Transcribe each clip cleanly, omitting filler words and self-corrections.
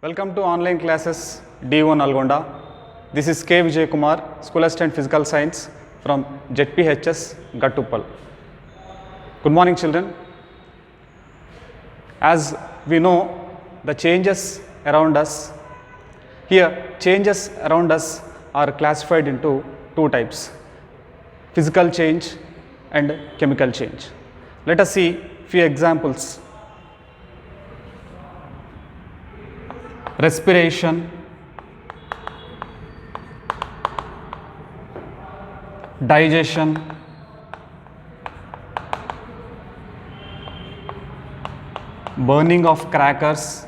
Welcome to online classes D1 Nalgonda. This is K. Vijay Kumar, School Assistant Physical Science from ZPHS Gattupal. Good morning children. As we know the changes around us, here changes around us are classified into two types, physical change and chemical change. Let us see few examples. Respiration, digestion, burning of crackers,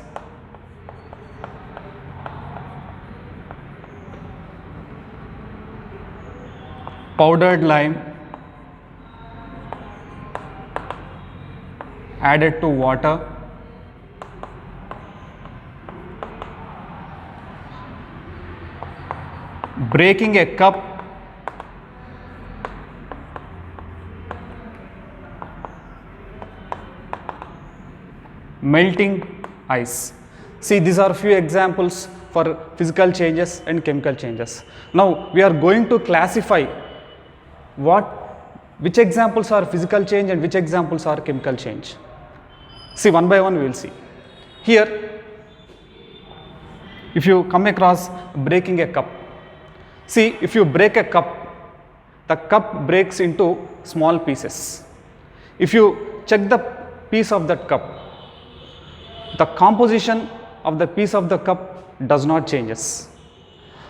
powdered lime added to water, breaking a cup, melting ice. See, these are few examples for physical changes and chemical changes. Now we are going to classify which examples are physical change and which examples are chemical change. See, one by one we will see. Here, if you come across breaking a cup, see, if you break a cup, the cup breaks into small pieces. If you check the piece of that cup, the composition of the piece of the cup does not changes.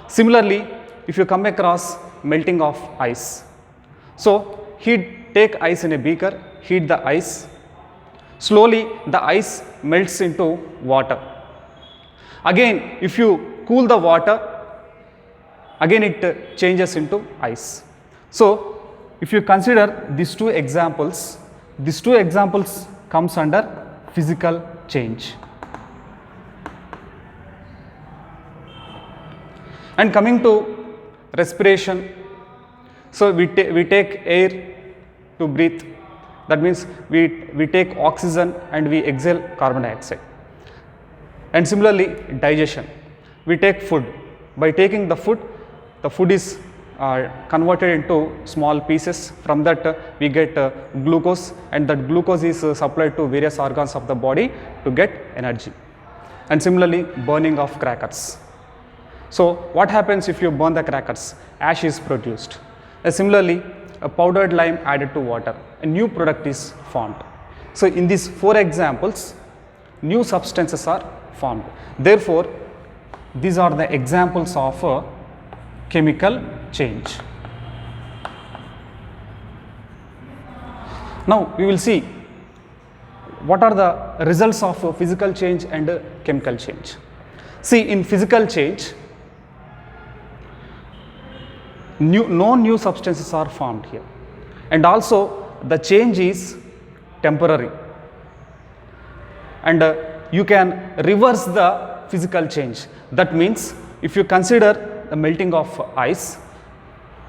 Similarly, if you come across melting of ice, so take ice in a beaker, heat the ice, slowly the ice melts into water. Again, if you cool the water, again it changes into ice. So if you consider these two examples comes under physical change. And coming to respiration, so we take air to breathe, that means we take oxygen and we exhale carbon dioxide. And similarly, digestion, we take food. By taking the food is converted into small pieces. From that we get glucose, and that glucose is supplied to various organs of the body to get energy. And similarly, burning of crackers. So what happens if you burn the crackers? Ash is produced. Similarly, a powdered lime added to water, a new product is formed. So in these four examples, new substances are formed. Therefore, these are the examples of chemical change. Now we will see what are the results of physical change and chemical change. See, in physical change, no new substances are formed here, and also the change is temporary, and you can reverse the physical change. That means if you consider the melting of ice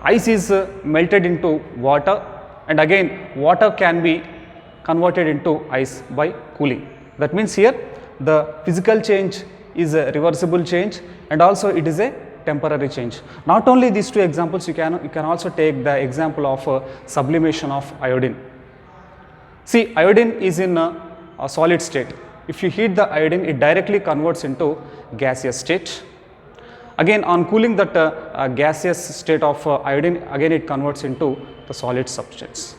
is melted into water, and again water can be converted into ice by cooling. That means here the physical change is a reversible change, and also it is a temporary change. Not only these two examples, you can also take the example of sublimation of iodine. See, iodine is in a solid state. If you heat the iodine, it directly converts into gaseous state. Again, on cooling that gaseous state of iodine, again it converts into the solid substance.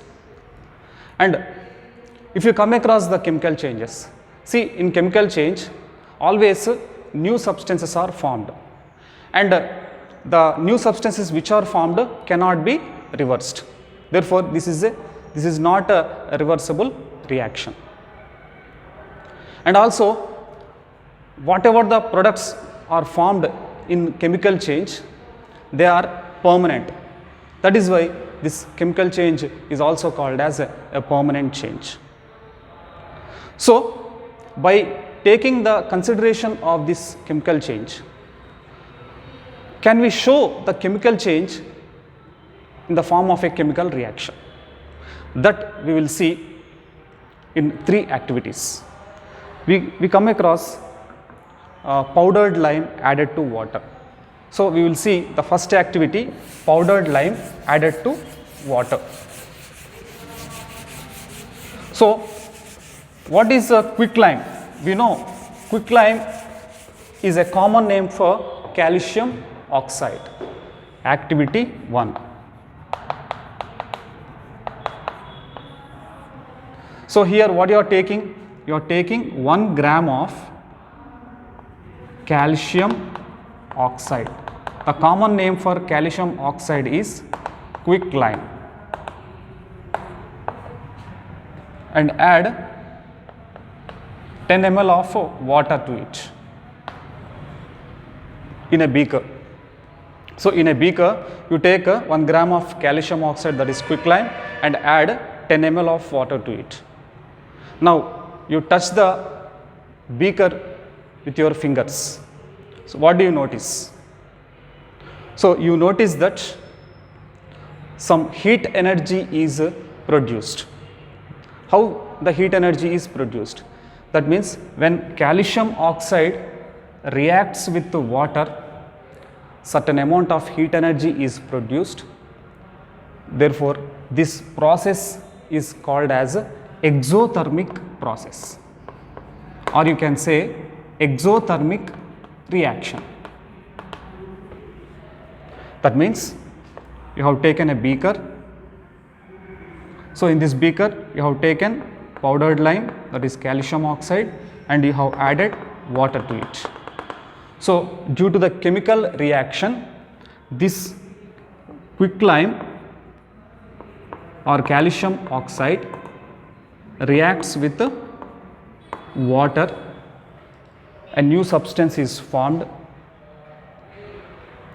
And if you come across the chemical changes, see, in chemical change always new substances are formed, and the new substances which are formed cannot be reversed. Therefore, this is not a reversible reaction. And also, whatever the products are formed in chemical change, they are permanent. That is why this chemical change is also called as a permanent change. So by taking the consideration of this chemical change, can we show the chemical change in the form of a chemical reaction? That we will see in three activities. We come across powdered lime added to water. So we will see the first activity, powdered lime added to water. So what is a quicklime? We know quicklime is a common name for calcium oxide. Activity 1. So here what you are taking? You are taking 1 gram of calcium oxide. The common name for calcium oxide is quicklime, and add 10 ml of water to it in a beaker. So in a beaker you take 1 gram of calcium oxide, that is quicklime, and add 10 ml of water to it. Now you touch the beaker with your fingers. So what do you notice? So you notice that some heat energy is produced. How the heat energy is produced? That means when calcium oxide reacts with the water, certain amount of heat energy is produced. Therefore this process is called as exothermic process, or you can say exothermic reaction. That means you have taken a beaker. So in this beaker you have taken powdered lime, that is calcium oxide, and you have added water to it. So due to the chemical reaction, this quicklime or calcium oxide reacts with water. A new substance is formed,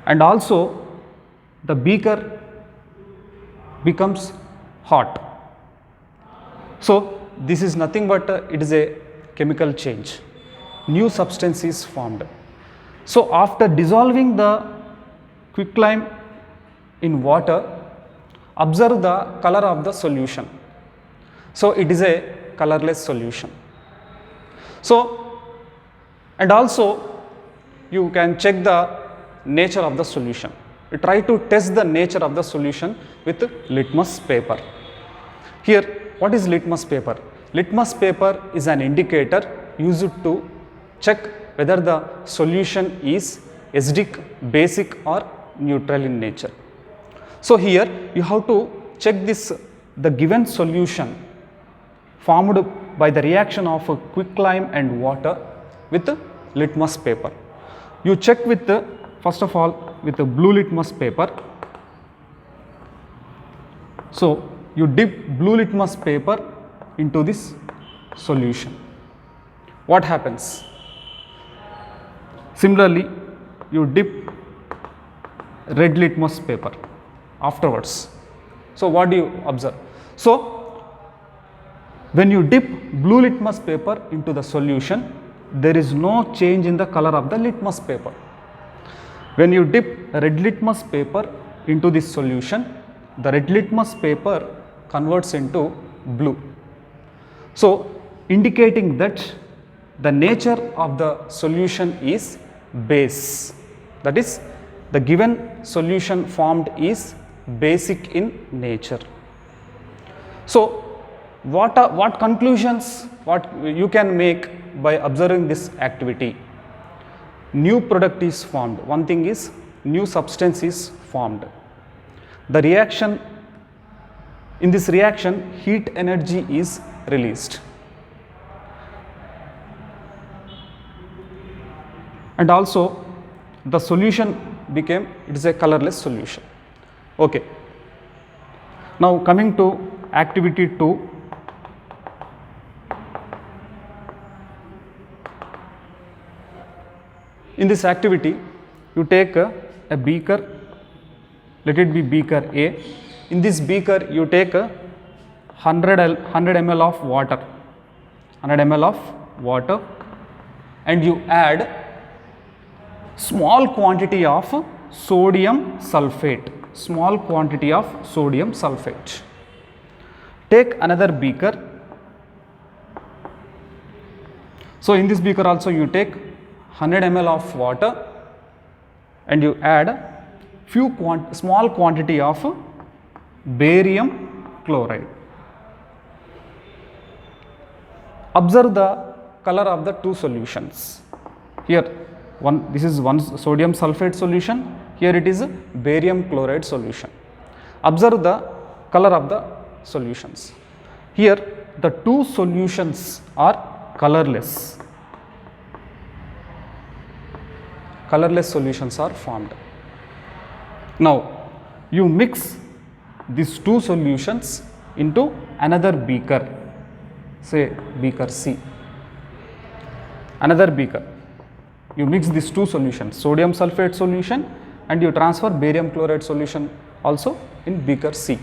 and also the beaker becomes hot. So this is nothing but it is a chemical change. New substance is formed. So after dissolving the quicklime in water, observe the color of the solution. So it is a colorless solution. So, and also you can check the nature of the solution. You try to test the nature of the solution with litmus paper. Here, what is litmus paper? Litmus paper is an indicator used to check whether the solution is acidic, basic, or neutral in nature. So here you have to check this, the given solution formed by the reaction of quicklime and water with litmus paper. You check with first of all with the blue litmus paper. So you dip blue litmus paper into this solution. What happens? Similarly, you dip red litmus paper afterwards. So what do you observe? So when you dip blue litmus paper into the solution, there is no change in the color of the litmus paper. When you dip red litmus paper into this solution, the red litmus paper converts into blue. So indicating that the nature of the solution is base. That is, the given solution formed is basic in nature. So what conclusions what you can make by observing this activity? New product is formed. One thing is new substance is formed. The reaction, in this reaction, heat energy is released. And also the solution became, it is a colorless solution. Okay. Now coming to activity 2. In this activity, you take a beaker, let it be beaker A. In this beaker, you take 100 ml of water, 100 ml of water, and you add small quantity of sodium sulfate, small quantity of sodium sulfate. Take another beaker. So in this beaker also you take 100 ml of water and you add small quantity of barium chloride. Observe the color of the two solutions. Here this is one sodium sulfate solution, here it is a barium chloride solution. Observe the color of the solutions. Here the two solutions are colorless. Colorless solutions are formed. Now you mix these two solutions into another beaker, say beaker C. Another beaker, you mix these two solutions, sodium sulfate solution, and you transfer barium chloride solution also in beaker C.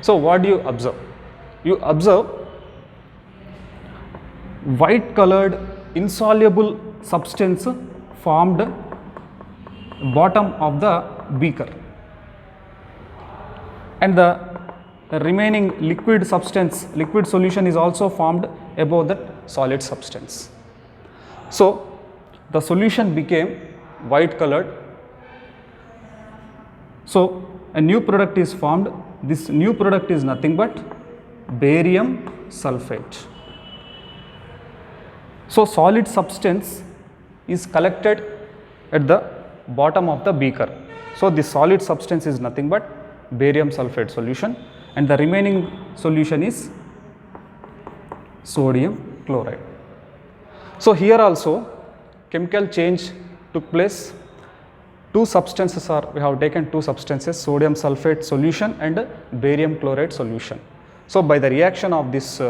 So what do you observe? You observe white colored insoluble substance formed bottom of the beaker, and the remaining liquid solution is also formed above that solid substance. So the solution became white colored. So a new product is formed. This new product is nothing but barium sulfate. So solid substance is collected at the bottom of the beaker. So this solid substance is nothing but barium sulfate solution, and the remaining solution is sodium chloride. So here also chemical change took place. We have taken two substances, sodium sulfate solution and barium chloride solution. So by the reaction of these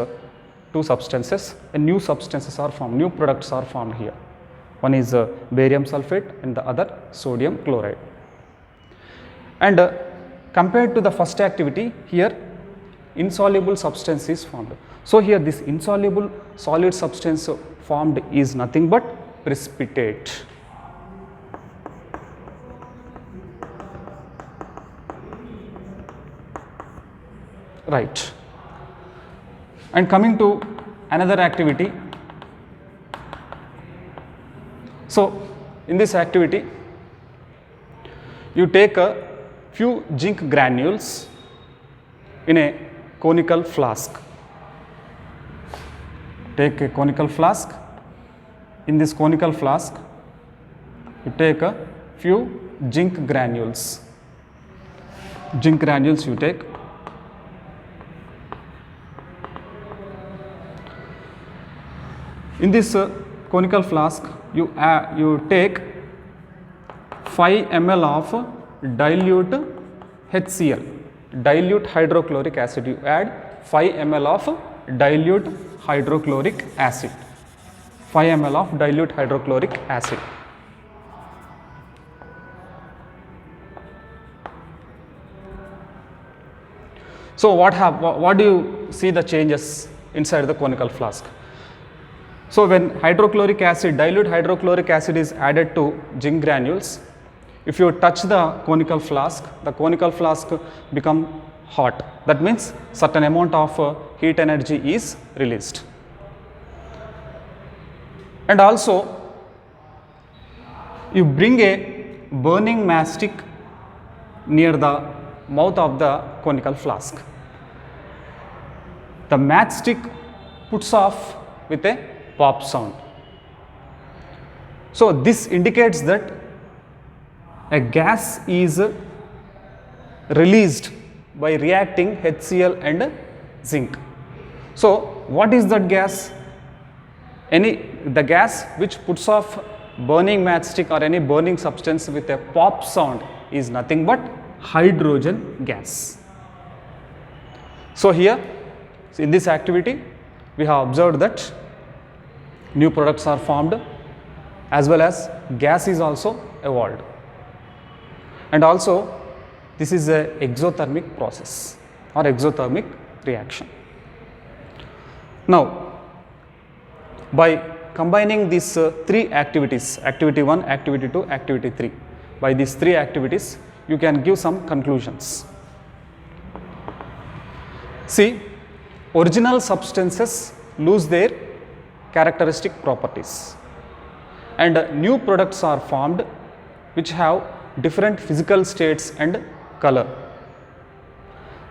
two substances, new substances are formed, new products are formed here. One is barium sulfate and the other sodium chloride. And compared to the first activity, here insoluble substance is formed. So here this insoluble solid substance formed is nothing but precipitate. Right. And coming to another activity. So in this activity, you take a few zinc granules in a conical flask. Take a conical flask. In this conical flask, you take a few zinc granules. Zinc granules you take. In this conical flask, you take 5 ml of dilute HCl, dilute hydrochloric acid. You add 5 ml of dilute hydrochloric acid. 5 ml of dilute hydrochloric acid. So what do you see the changes inside the conical flask? So when hydrochloric acid, dilute hydrochloric acid is added to zinc granules, if you touch the conical flask become hot. That means certain amount of heat energy is released. And also you bring a burning matchstick near the mouth of the conical flask. The matchstick puts off with a pop sound. So this indicates that a gas is released by reacting HCl and zinc. So what is that gas? The gas which puts off burning matchstick or any burning substance with a pop sound is nothing but hydrogen gas. So here in this activity we have observed that new products are formed as well as gas is also evolved. And also this is a exothermic process or exothermic reaction. Now by combining these three activities, activity 1, activity 2, activity 3, by these three activities you can give some conclusions. See, original substances lose their characteristic properties and new products are formed which have different physical states and color.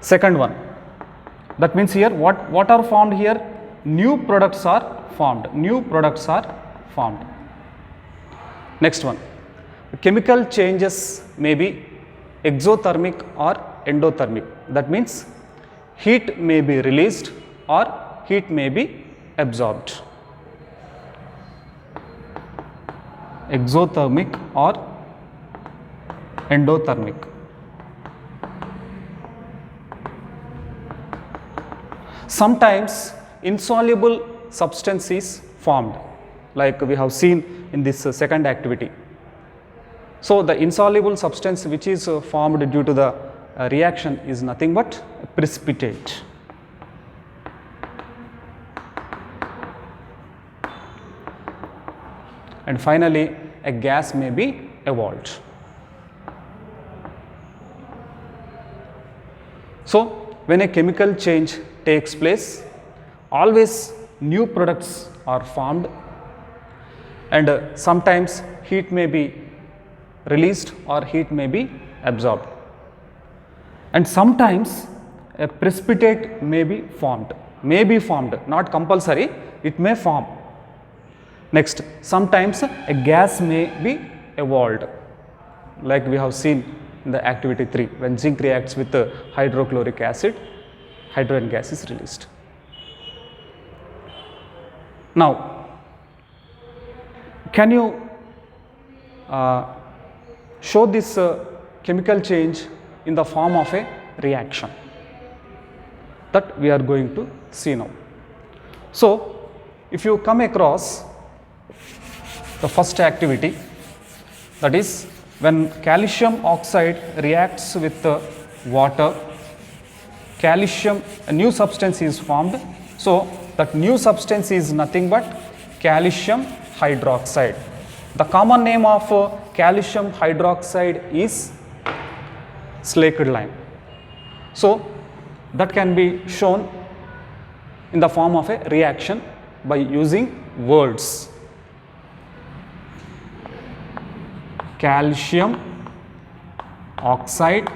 Second one, that means here what are formed here? New products are formed. New products are formed. Next one, chemical changes may be exothermic or endothermic. That means heat may be released or heat may be absorbed. Exothermic or endothermic. Sometimes insoluble substance is formed, like we have seen in this second activity. So, the insoluble substance which is formed due to the reaction is nothing but precipitate. And finally, a gas may be evolved. So, when a chemical change takes place, always new products are formed, and sometimes heat may be released or heat may be absorbed, and sometimes a precipitate may be formed, not compulsory, it may form. Next, sometimes a gas may be evolved, like we have seen in the activity 3, when zinc reacts with hydrochloric acid, hydrogen gas is released. Now, can you show this chemical change in the form of a reaction? That we are going to see now. So, if you come across the first activity, that is when calcium oxide reacts with water, a new substance is formed. So, that new substance is nothing but calcium hydroxide. The common name of calcium hydroxide is slaked lime. So, that can be shown in the form of a reaction by using words. Calcium oxide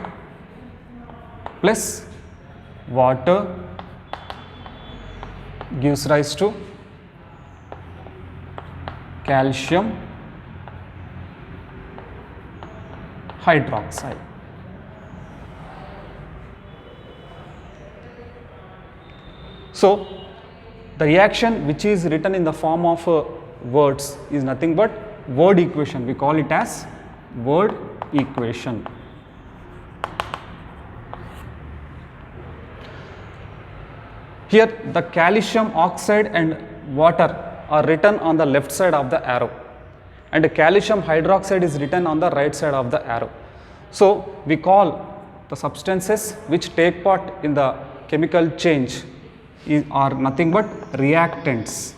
plus water gives rise to calcium hydroxide. So, the reaction which is written in the form of words is nothing but word equation. We call it as word equation. Here the calcium oxide and water are written on the left side of the arrow, and the calcium hydroxide is written on the right side of the arrow. So, we call the substances which take part in the chemical change are nothing but reactants.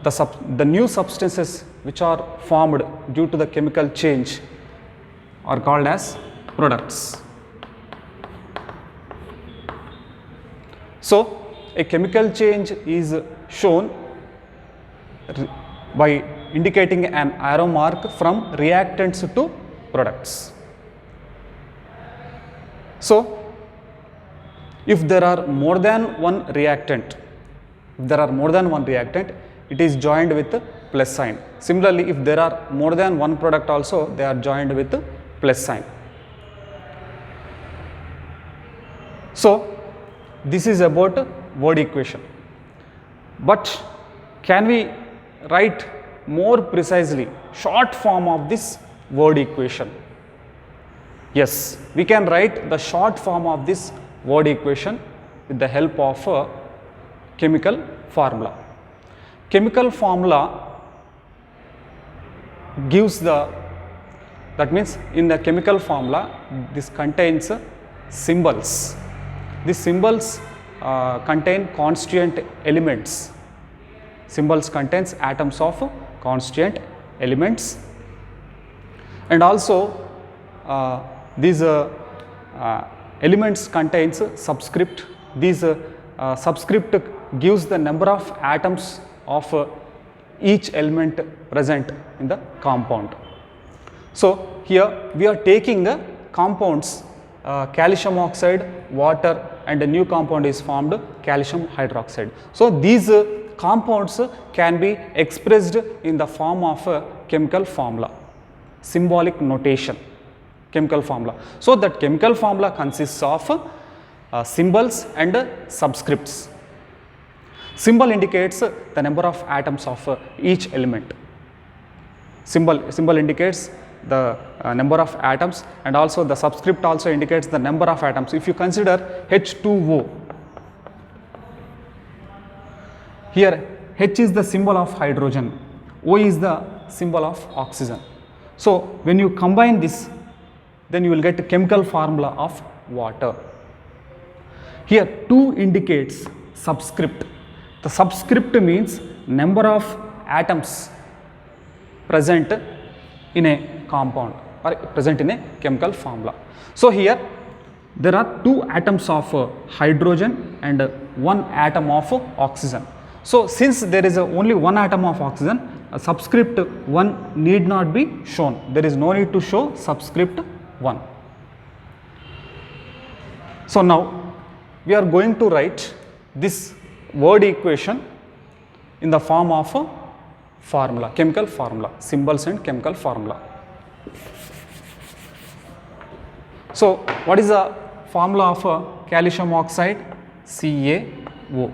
The new substances which are formed due to the chemical change are called as products. So, a chemical change is shown by indicating an arrow mark from reactants to products. So, if there are more than one reactant, it is joined with plus sign. Similarly, if there are more than one product also, they are joined with plus sign. So, this is about word equation. But can we write more precisely short form of this word equation? Yes, we can write the short form of this word equation with the help of a chemical formula. Chemical formula gives that means in the chemical formula this contains symbols. These symbols contain constituent elements. Symbols contains atoms of constituent elements, and also these elements contains subscript. These subscript gives the number of atoms of each element present in the compound. So here we are taking compounds calcium oxide, water, and a new compound is formed, calcium hydroxide. So these compounds can be expressed in the form of a chemical formula, symbolic notation, chemical formula. So that chemical formula consists of symbols and subscripts. Symbol indicates the number of atoms of each element. Symbol indicates the number of atoms, and also the subscript also indicates the number of atoms. If you consider H2O, here H is the symbol of hydrogen, O is the symbol of oxygen. So when you combine this, then you will get a chemical formula of water. Here 2 indicates subscript. The subscript means number of atoms present in a compound or present in a chemical formula. So here there are 2 atoms of hydrogen and 1 atom of oxygen. So since there is only 1 atom of oxygen, a subscript 1 need not be shown. There is no need to show subscript 1. So now we are going to write this word equation in the form of a formula, chemical formula, symbols and chemical formula. So what is the formula of calcium oxide? CaO.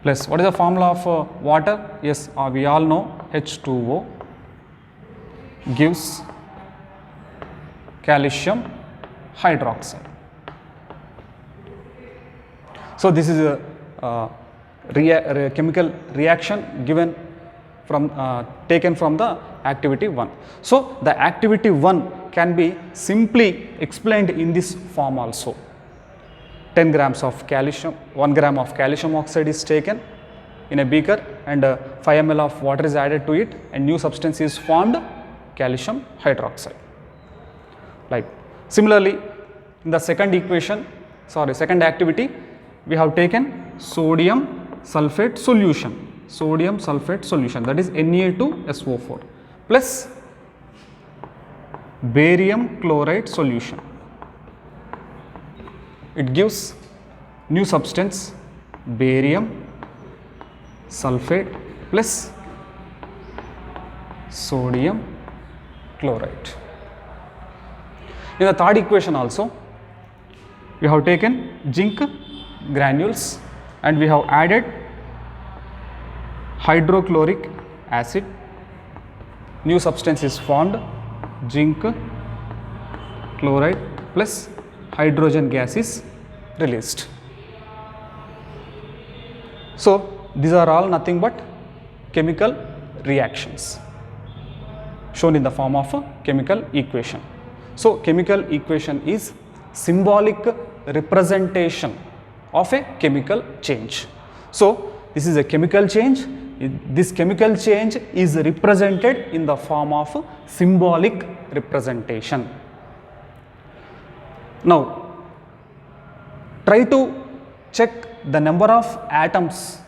Plus what is the formula of water? Yes, we all know H2O gives calcium hydroxide. So this is a chemical reaction given from taken from the activity 1. So the activity 1 can be simply explained in this form also. 10 grams of calcium, 1 gram of calcium oxide is taken in a beaker, and 5 ml of water is added to it, and new substance is formed, calcium hydroxide. Like similarly, in the second activity, we have taken sodium sulfate solution, that is Na2SO4 plus barium chloride solution. It gives new substance, barium sulfate plus sodium chloride. In the third equation also, we have taken zinc granules and we have added hydrochloric acid. New substance is formed, zinc chloride plus hydrogen gas is released. So these are all nothing but chemical reactions shown in the form of a chemical equation. So chemical equation is symbolic representation of a chemical change. So this is a chemical change. This chemical change is represented in the form of symbolic representation. Now try to check the number of atoms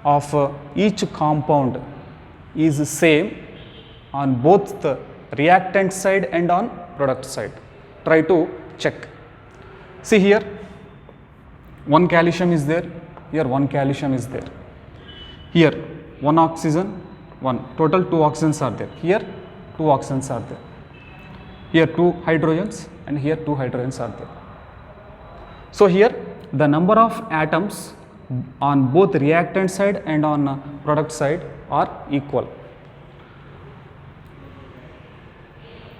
of each compound is same on both the reactant side and on product side. Try to check. See here, 1 calcium is there, here 1 calcium is there, here 1 oxygen, 1, total 2 oxygens are there, here 2 oxygens are there, here 2 hydrogens and here 2 hydrogens are there. So here the number of atoms on both reactant side and on product side are equal.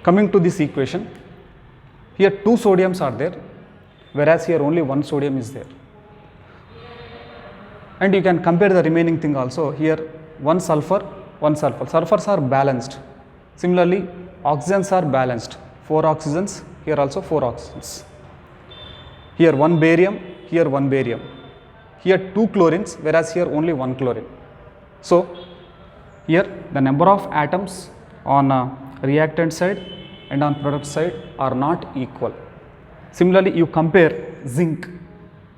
Coming to this equation, here 2 sodiums are there, whereas here only 1 sodium is there. And you can compare the remaining thing also. Here 1 sulfur, 1 sulfur. Sulfurs are balanced. Similarly, oxygens are balanced. 4 oxygens, here also 4 oxygens. Here 1 barium, here 1 barium. Here 2 chlorines, whereas here only 1 chlorine. So here the number of atoms on reactant side and on product side are not equal. Similarly, you compare zinc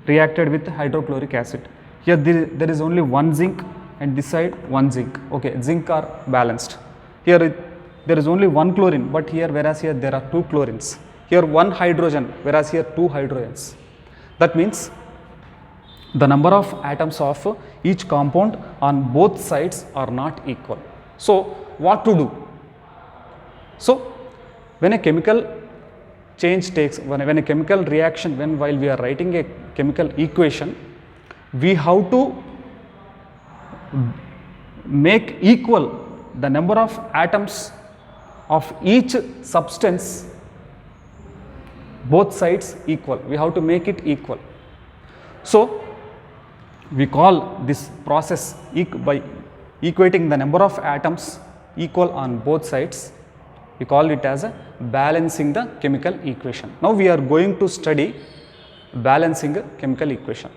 reacted with hydrochloric acid. Here there is only one zinc and this side one zinc. Okay, zinc are balanced. Here there is only one chlorine, but here, whereas here there are two chlorines. Here one hydrogen, whereas here two hydrogens. That means the number of atoms of each compound on both sides are not equal. So what to do? So when a chemical change takes, when a chemical reaction, while we are writing a chemical equation, we have to make equal the number of atoms of each substance, both sides equal. We have to make it equal. So we call this process by equating the number of atoms equal on both sides, we call it as balancing the chemical equation. Now we are going to study balancing a chemical equation.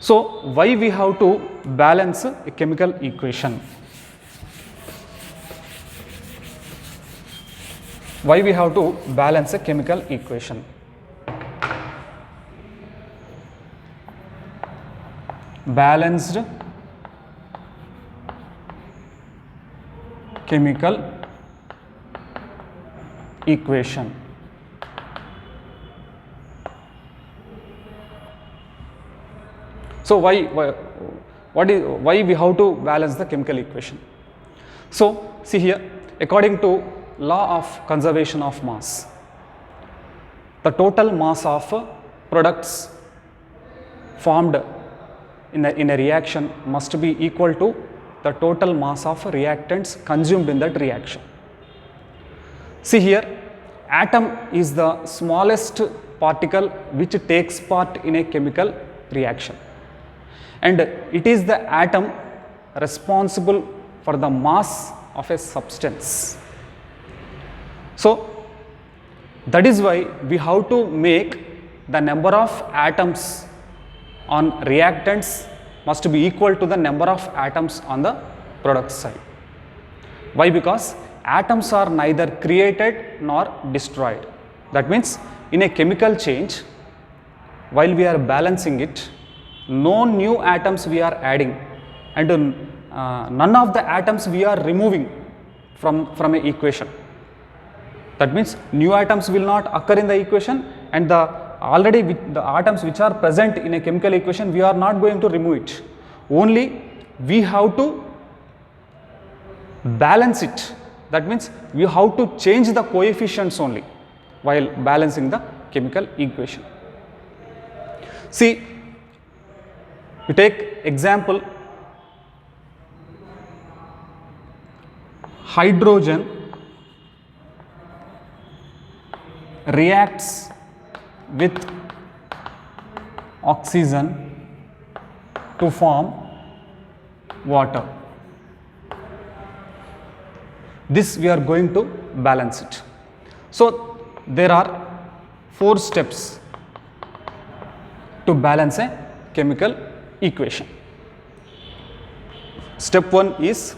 So why we have to balance a chemical equation? Why we have to balance a chemical equation? Balanced chemical equation. So why we have to balance the chemical equation? So see here, according to law of conservation of mass, the total mass of products formed in a reaction must be equal to the total mass of reactants consumed in that reaction. See here, atom is the smallest particle which takes part in a chemical reaction, and it is the atom responsible for the mass of a substance. So that is why we have to make the number of atoms on reactants must be equal to the number of atoms on the product side. Why? Because atoms are neither created nor destroyed. That means in a chemical change, while we are balancing it, no new atoms we are adding, and none of the atoms we are removing from an equation. That means new atoms will not occur in the equation, and the atoms which are present in a chemical equation, we are not going to remove it. Only we have to balance it. That means we have to change the coefficients only while balancing the chemical equation. See, we take example, hydrogen reacts with oxygen to form water. This we are going to balance it. So there are 4 steps to balance a chemical equation. Step 1 is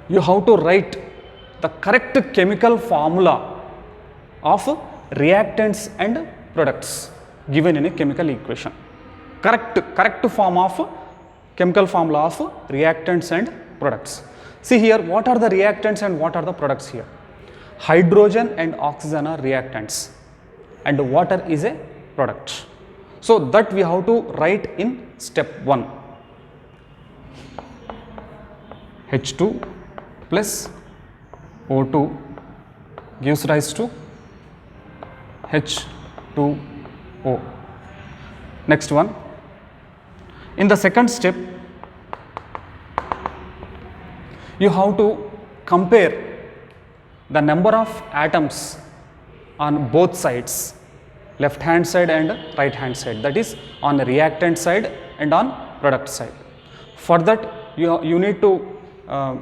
you have to write the correct chemical formula of reactants and products given in a chemical equation. Correct form of chemical formula of reactants and products. See here, what are the reactants and what are the products here? Hydrogen and oxygen are reactants and water is a product. So that we have to write in step 1. H2 plus O2 gives rise to H2O. Next one. In the second step, you have to compare the number of atoms on both sides, left hand side and right hand side, that is on the reactant side and on product side. For that you need to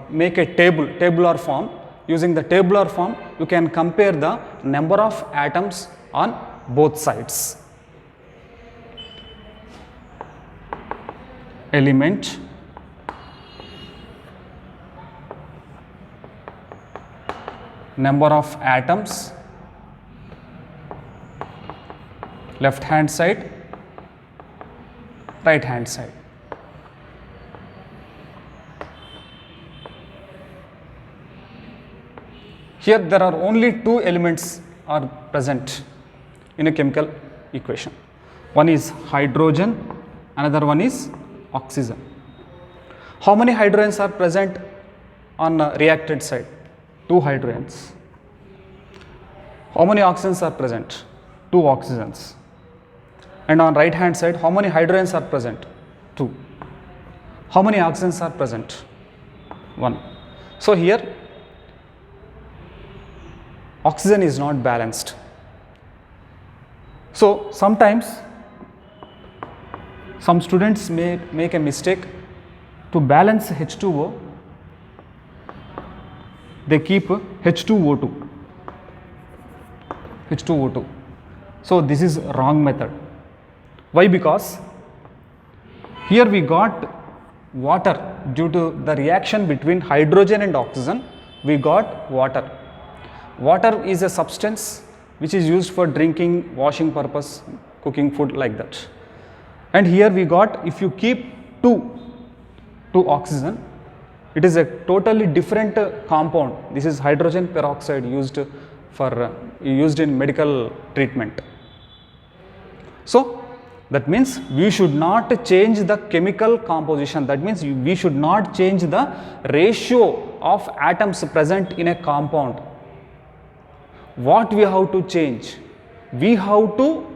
make a tabular form. Using the tabular form, you can compare the number of atoms on both sides. Element, number of atoms, left hand side, right hand side. Here there are only two elements are present in a chemical equation. One is hydrogen, another one is oxygen. How many hydrogens are present on reactant side? Two hydrogens. How many oxygens are present? Two oxygens. And on right hand side, how many hydrogens are present? Two. How many oxygens are present? One. So here oxygen is not balanced. So sometimes some students may make a mistake. To balance H2O, they keep H2O2. H2O2. So this is wrong method. Why? Because here we got water due to the reaction between hydrogen and oxygen. We got water. Water is a substance which is used for drinking, washing purpose, cooking food, like that. And here we got, if you keep two oxygen, it is a totally different compound. This is hydrogen peroxide used in medical treatment. So that means we should not change the chemical composition. That means we should not change the ratio of atoms present in a compound. What we have to change? We have to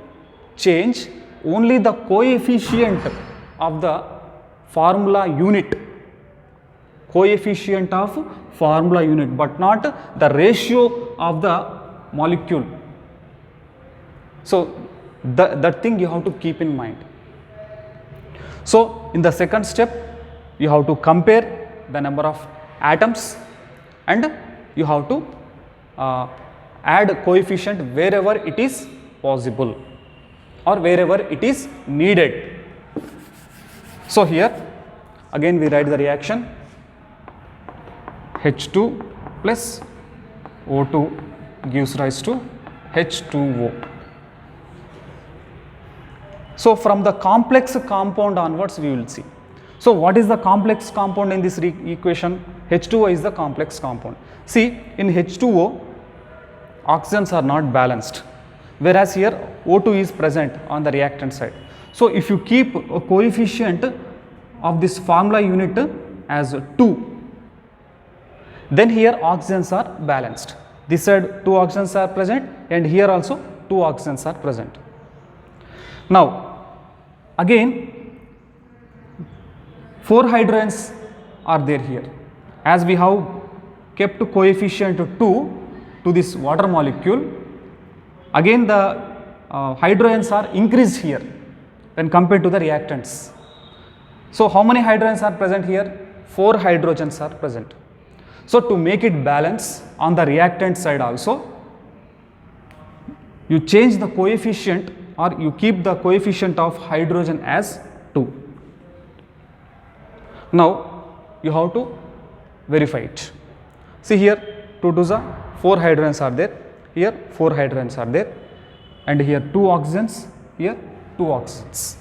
change only the coefficient of the formula unit. Coefficient of formula unit, but not the ratio of the molecule. So that thing you have to keep in mind. So in the second step, you have to compare the number of atoms and you have to add coefficient wherever it is possible or wherever it is needed. So here again we write the reaction. H2 plus O2 gives rise to H2O. So from the complex compound onwards we will see. So what is the complex compound in this equation? H2O is the complex compound. See, in H2O, oxygens are not balanced, whereas here O2 is present on the reactant side. So if you keep a coefficient of this formula unit as 2, then here oxygens are balanced. This side 2 oxygens are present and here also 2 oxygens are present. Now again 4 hydrogens are there here. As we have kept coefficient 2 to this water molecule, again the hydrogens are increased here when compared to the reactants. So how many hydrogens are present here? 4 hydrogens are present. So to make it balance on the reactant side also, you change the coefficient or you keep the coefficient of hydrogen as 2. Now you have to verify it. See here 2 to the 4 hydrogens are there, here 4 hydrogens are there, and here 2 oxygens, here 2 oxygens.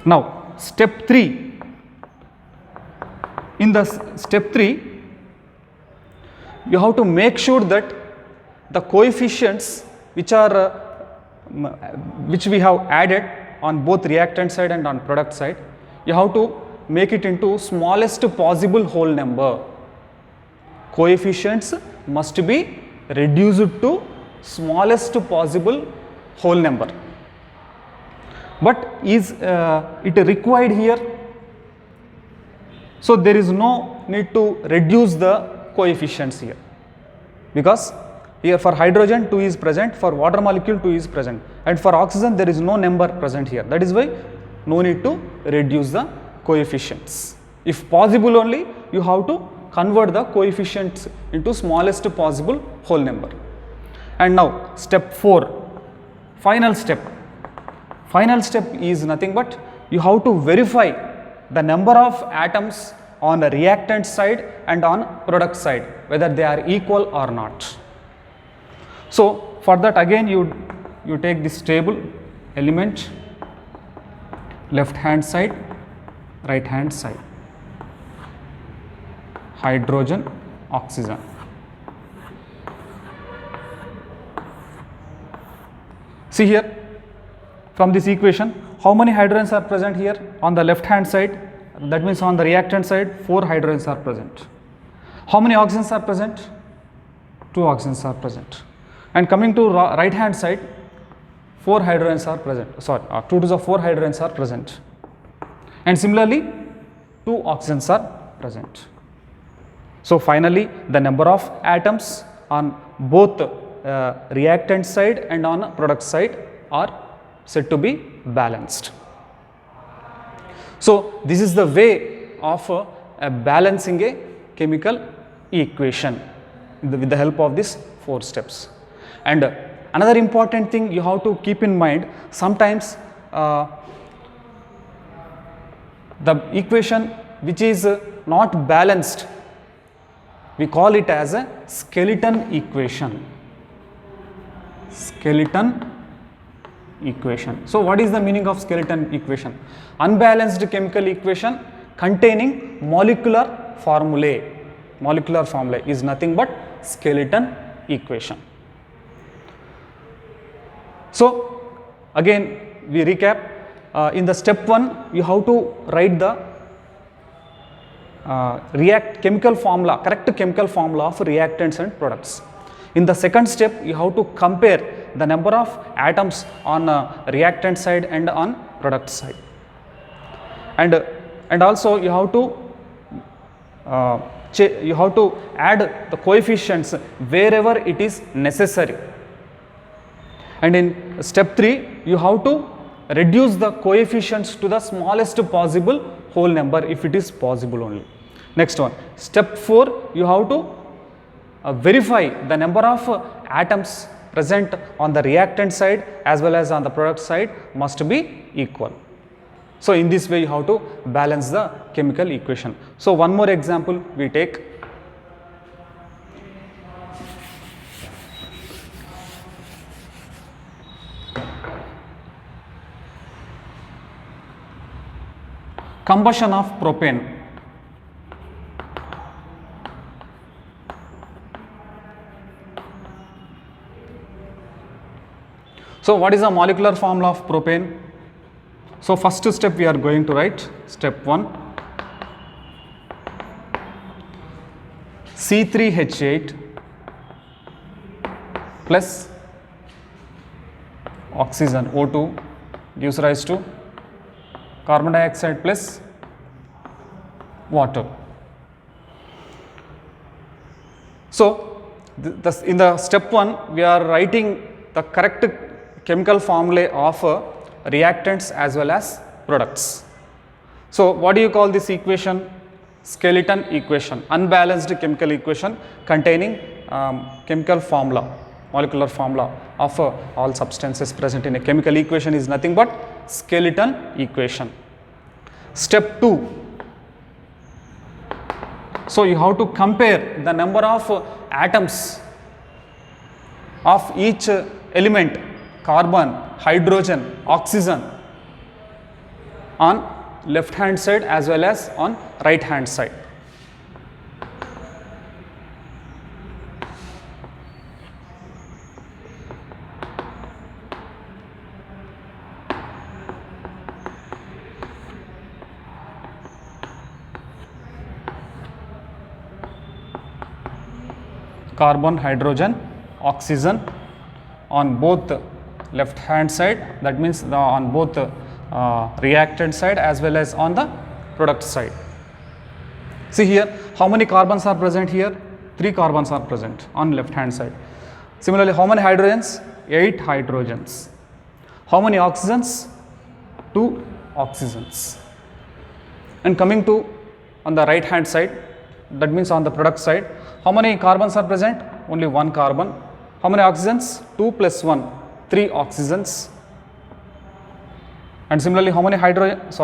Now step 3. In the step 3, you have to make sure that the coefficients which we have added on both reactant side and on product side, you have to make it into smallest possible whole number. Coefficients must be reduced to smallest possible whole number. But is it required here? So there is no need to reduce the coefficients here, because here for hydrogen 2 is present, for water molecule 2 is present, and for oxygen there is no number present here. That is why no need to reduce the coefficients. If possible only, you have to convert the coefficients into smallest possible whole number. And now step 4, final step. Final step is nothing but you have to verify the number of atoms on the reactant side and on product side, whether they are equal or not. So for that again you take this table element, left hand side, right hand side, hydrogen, oxygen. See here, from this equation, how many hydrogens are present here? On the left hand side, that means on the reactant side, 4 hydrogens are present. How many oxygens are present? 2 oxygens are present. And coming to right hand side, 4 hydrogens are present. Sorry, 2 to the 4 hydrogens are present. And similarly, 2 oxygens are present. So finally, the number of atoms on both reactant side and on product side are said to be balanced. So this is the way of balancing a chemical equation with the help of these 4 steps. And another important thing you have to keep in mind, sometimes the equation which is not balanced, we call it as a skeleton equation. Skeleton equation. So what is the meaning of skeleton equation? Unbalanced chemical equation containing molecular formulae. Molecular formulae is nothing but skeleton equation. So again we recap, in the step 1 you have to write the chemical formula, correct chemical formula of reactants and products. In the second step you have to compare the number of atoms on reactant side and on product side. And also you have to add the coefficients wherever it is necessary. And in step 3 you have to reduce the coefficients to the smallest possible whole number if it is possible only. Next one, step 4 you have to verify the number of atoms present on the reactant side as well as on the product side must be equal. So in this way you have to balance the chemical equation. So one more example we take. Combustion of propane. So what is the molecular formula of propane? So first step we are going to write, step 1, C3H8 plus oxygen O2 gives rise to carbon dioxide plus water. So in the step 1 we are writing the correct chemical formulae of reactants as well as products. So what do you call this equation? Skeleton equation, unbalanced chemical equation containing chemical formula, molecular formula of all substances present in a chemical equation is nothing but skeleton equation. Step 2, so you have to compare the number of atoms of each element, carbon, hydrogen, oxygen on left hand side as well as on right hand side. Carbon, hydrogen, oxygen on both left hand side, that means on both reactant side as well as on the product side. See here, how many carbons are present here? 3 carbons are present on left hand side. Similarly, how many hydrogens? 8 hydrogens. How many oxygens? 2 oxygens. And coming to on the right hand side, that means on the product side, how many carbons are present? Only 1 carbon. How many oxygens? 2 plus 1, 3 oxygens. And similarly, how many hydrogens?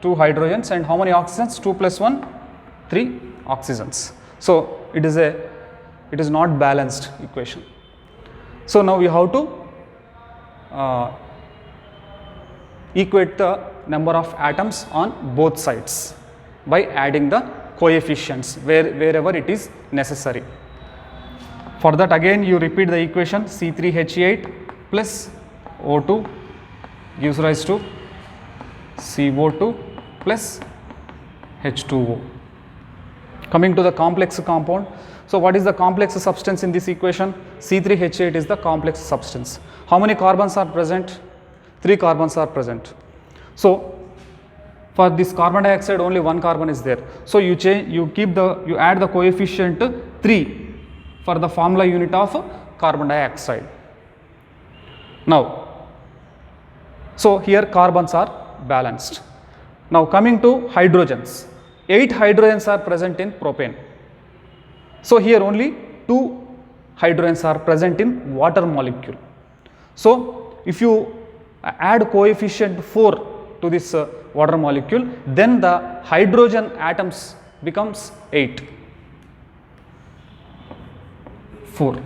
2 hydrogens. And how many oxygens? 2 plus 1, 3 oxygens. So it is not balanced equation. So now we have to equate the number of atoms on both sides by adding the coefficients wherever it is necessary. For that, again you repeat the equation, C3H8 plus O2 gives rise to CO2 plus H2O. Coming to the complex compound, so what is the complex substance in this equation? C3H8 is the complex substance. How many carbons are present? 3 carbons are present. So for this carbon dioxide only 1 carbon is there. So you add the coefficient 3 for the formula unit of carbon dioxide. Now, so here carbons are balanced. Now coming to hydrogens, 8 hydrogens are present in propane. So here only 2 hydrogens are present in water molecule. So if you add coefficient 4 to this water molecule, then the hydrogen atoms becomes 8. 4.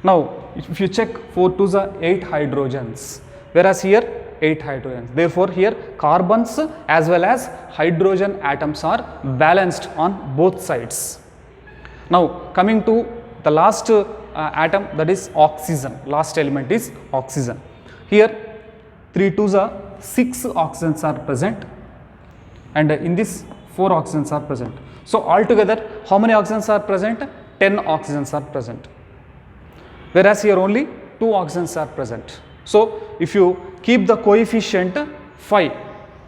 Now if you check, 4 2s are 8 hydrogens, whereas here 8 hydrogens. Therefore here carbons as well as hydrogen atoms are balanced on both sides. Now coming to the last atom, that is oxygen. Last element is oxygen. Here 3 2s are 6 oxygens are present, and in this 4 oxygens are present. So altogether how many oxygens are present? 10 oxygens are present, whereas here only 2 oxygens are present. So if you keep the coefficient 5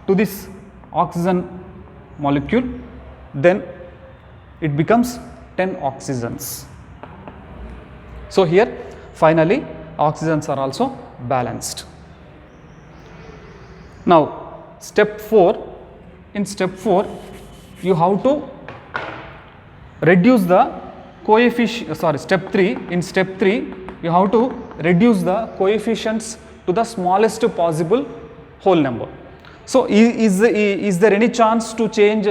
to this oxygen molecule, then it becomes 10 oxygens. So here finally oxygens are also balanced. Now step 4, in step 4 you have to reduce the coefficient, step 3, in step 3 you have to reduce the coefficients to the smallest possible whole number. So is there any chance to change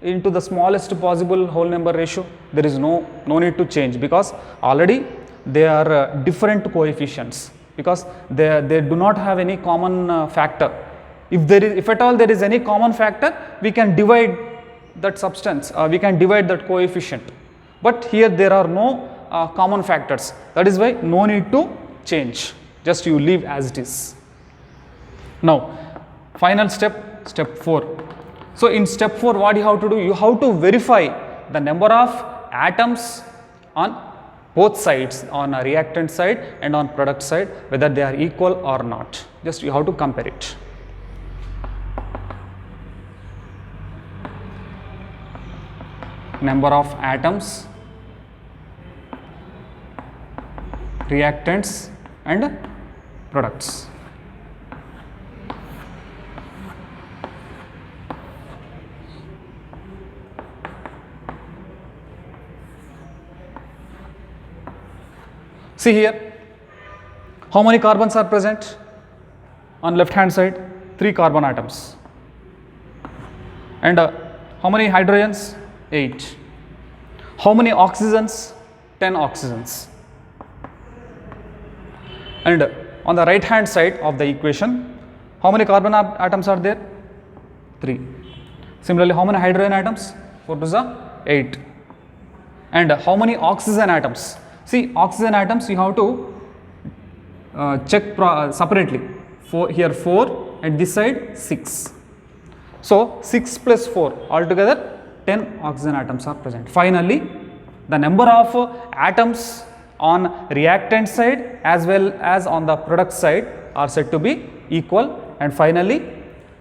into the smallest possible whole number ratio? There is no need to change, because already they are different coefficients, because they do not have any common factor. If at all there is any common factor, we can divide that substance, we can divide that coefficient, but here there are no common factors. That is why no need to change, just you leave as it is. Now final step, step 4. So in step 4 what you have to do? You have to verify the number of atoms on both sides, on a reactant side and on product side, whether they are equal or not. Just you have to compare it. Number of atoms, reactants and products. See here, how many carbons are present? On left hand side, 3 carbon atoms. And how many hydrogens? 8. How many oxygens? 10 oxygens. And on the right hand side of the equation, how many carbon atoms are there? 3. Similarly, how many hydrogen atoms? 4 to the 8. And how many oxygen atoms? See, oxygen atoms you have to check separately. Here 4 and this side 6. So 6 plus 4, altogether 10 oxygen atoms are present. Finally, the number of atoms on reactant side as well as on the product side are said to be equal, and finally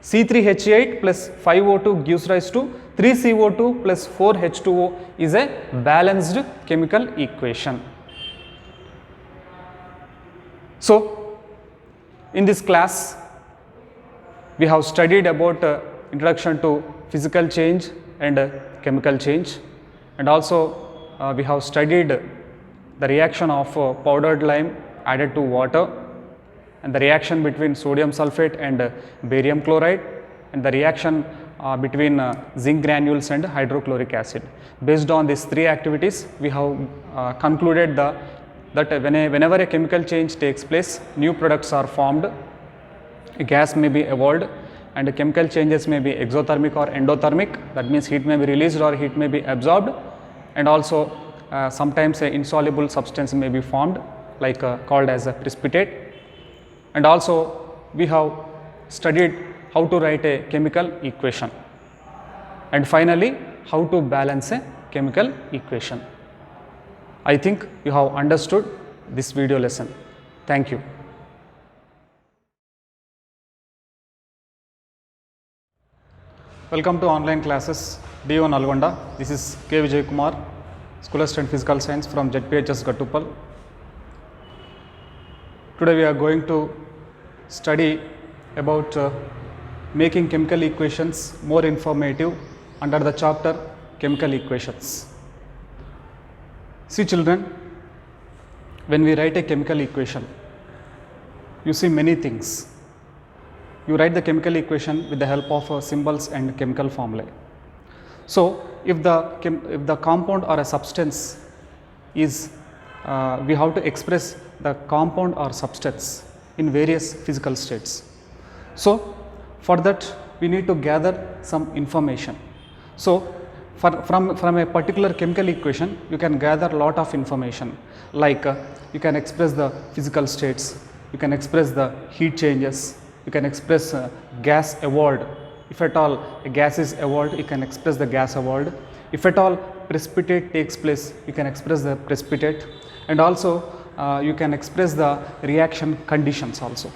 C3H8 plus 5O2 gives rise to 3CO2 plus 4H2O is a balanced chemical equation. So in this class we have studied about introduction to physical change and chemical change, and also we have studied the reaction of powdered lime added to water, and the reaction between sodium sulfate and barium chloride, and the reaction between zinc granules and hydrochloric acid. Based on these 3 activities, we have concluded the that whenever a chemical change takes place, new products are formed, a gas may be evolved, and chemical changes may be exothermic or endothermic. That means heat may be released or heat may be absorbed, and also sometimes an insoluble substance may be formed, like called as a precipitate. And also we have studied how to write a chemical equation, and finally how to balance a chemical equation. I think you have understood this video lesson. Thank you. Welcome to online classes DO Nalgonda. This is K. Vijay Kumar, Schoolist and Physical Science from ZPHS Gattupal. Today we are going to study about making chemical equations more informative under the chapter Chemical Equations. See children, when we write a chemical equation, you see many things. You write the chemical equation with the help of symbols and chemical formulae. So if the compound or a substance is, we have to express the compound or substance in various physical states. So for that we need to gather some information. So from a particular chemical equation, you can gather lot of information, like you can express the physical states, you can express the heat changes, you can express gas evolved. If at all a gas is evolved, you can express the gas evolved. If at all precipitate takes place, you can express the precipitate, and also you can express the reaction conditions also.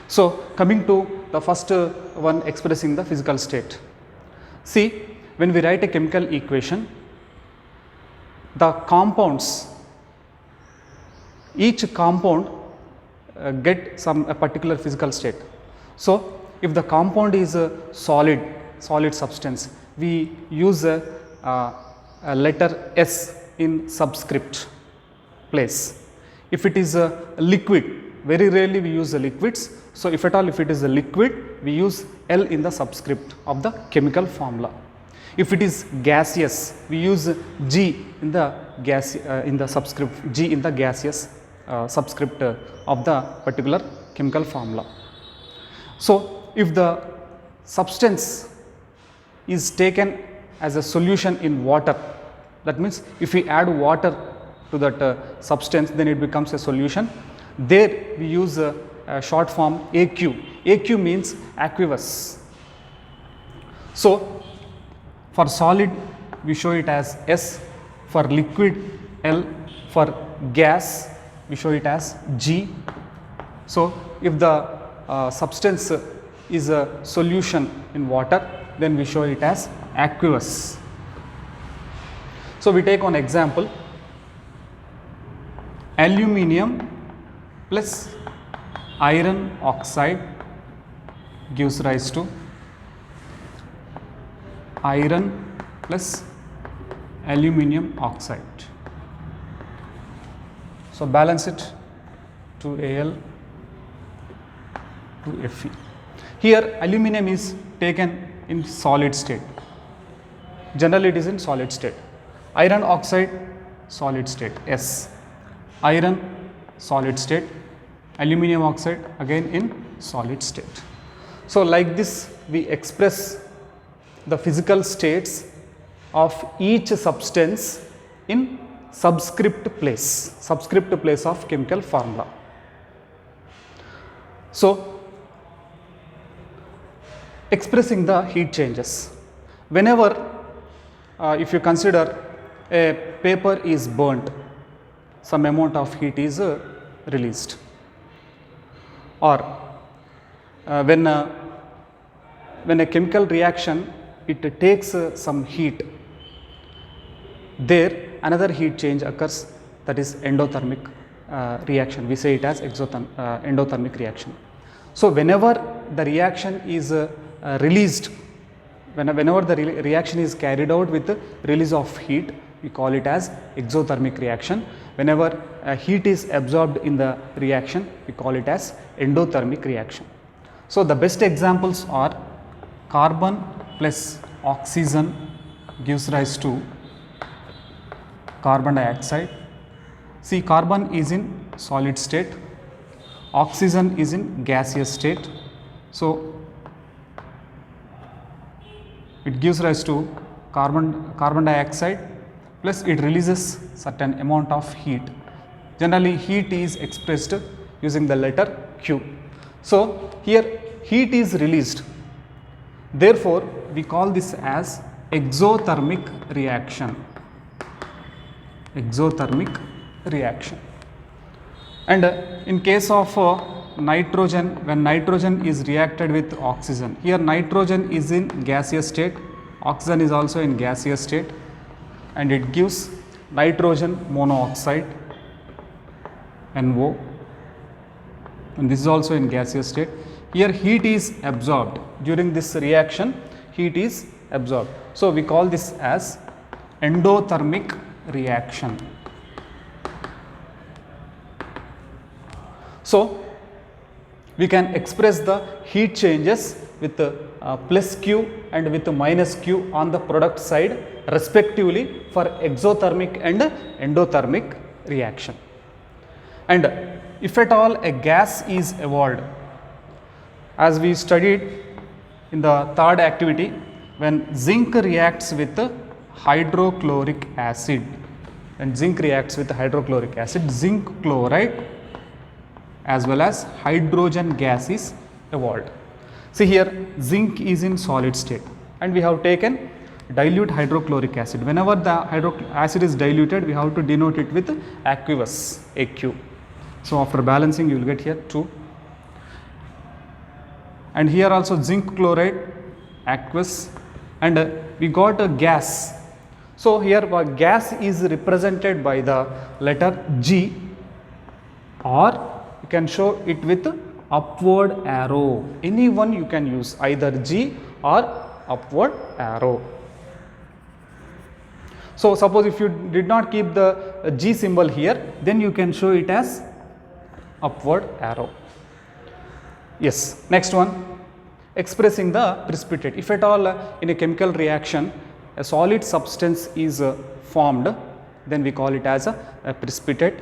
So coming to the first one, expressing the physical state. See, when we write a chemical equation, the compounds, each compound get a particular physical state. So if the compound is a solid substance, we use a letter S in subscript place. If it is a liquid, very rarely we use the liquids. So if at all, if it is a liquid, we use L in the subscript of the chemical formula. If it is gaseous, we use G in the gas in the subscript, G in the gaseous subscript of the particular chemical formula. So if the substance is taken as a solution in water, that means if we add water to that substance, then it becomes a solution. There we use a short form AQ. AQ means aqueous. So for solid we show it as S, for liquid L, for gas we show it as G. So if the substance is a solution in water, then we show it as aqueous. So we take one example, aluminium plus iron oxide gives rise to iron plus aluminium oxide. So balance it, 2Al, 2Fe. Here aluminium is taken in solid state. Generally it is in solid state. Iron oxide, solid state, S. Iron, solid state. Aluminium oxide, again in solid state. So like this we express the physical states of each substance in subscript place of chemical formula. So expressing the heat changes. Whenever if you consider a paper is burnt, some amount of heat is released, or when a chemical reaction it takes some heat, there another heat change occurs, that is endothermic reaction. We say it as endothermic reaction. So whenever the reaction is released, whenever the reaction is carried out with the release of heat, we call it as exothermic reaction. Whenever heat is absorbed in the reaction, we call it as endothermic reaction. So the best examples are carbon plus oxygen gives rise to carbon dioxide, See, carbon is in solid state, oxygen is in gaseous state. So, it gives rise to carbon dioxide, plus it releases certain amount of heat. Generally, heat is expressed using the letter Q. So, here heat is released. Therefore, we call this as exothermic reaction. Exothermic reaction. And in case of nitrogen, when nitrogen is reacted with oxygen, here nitrogen is in gaseous state, oxygen is also in gaseous state, and it gives nitrogen monoxide, NO, and this is also in gaseous state. Here heat is absorbed. During this reaction, heat is absorbed. So, we call this as endothermic reaction. So, we can express the heat changes with plus Q and with minus Q on the product side respectively for exothermic and endothermic reaction. And if at all a gas is evolved, as we studied in the third activity, when zinc reacts with hydrochloric acid, and zinc reacts with hydrochloric acid, zinc chloride as well as hydrogen gas is evolved. See, here zinc is in solid state and we have taken dilute hydrochloric acid. Whenever the acid is diluted, we have to denote it with aqueous, AQ. So, after balancing you will get here 2, and here also zinc chloride, aqueous, and we got a gas. So, here gas is represented by the letter G, or you can show it with upward arrow. Any one you can use, either G or upward arrow. So, suppose if you did not keep the G symbol here, then you can show it as upward arrow. Yes, next one, expressing the precipitate. If at all in a chemical reaction a solid substance is formed, then we call it as a precipitate.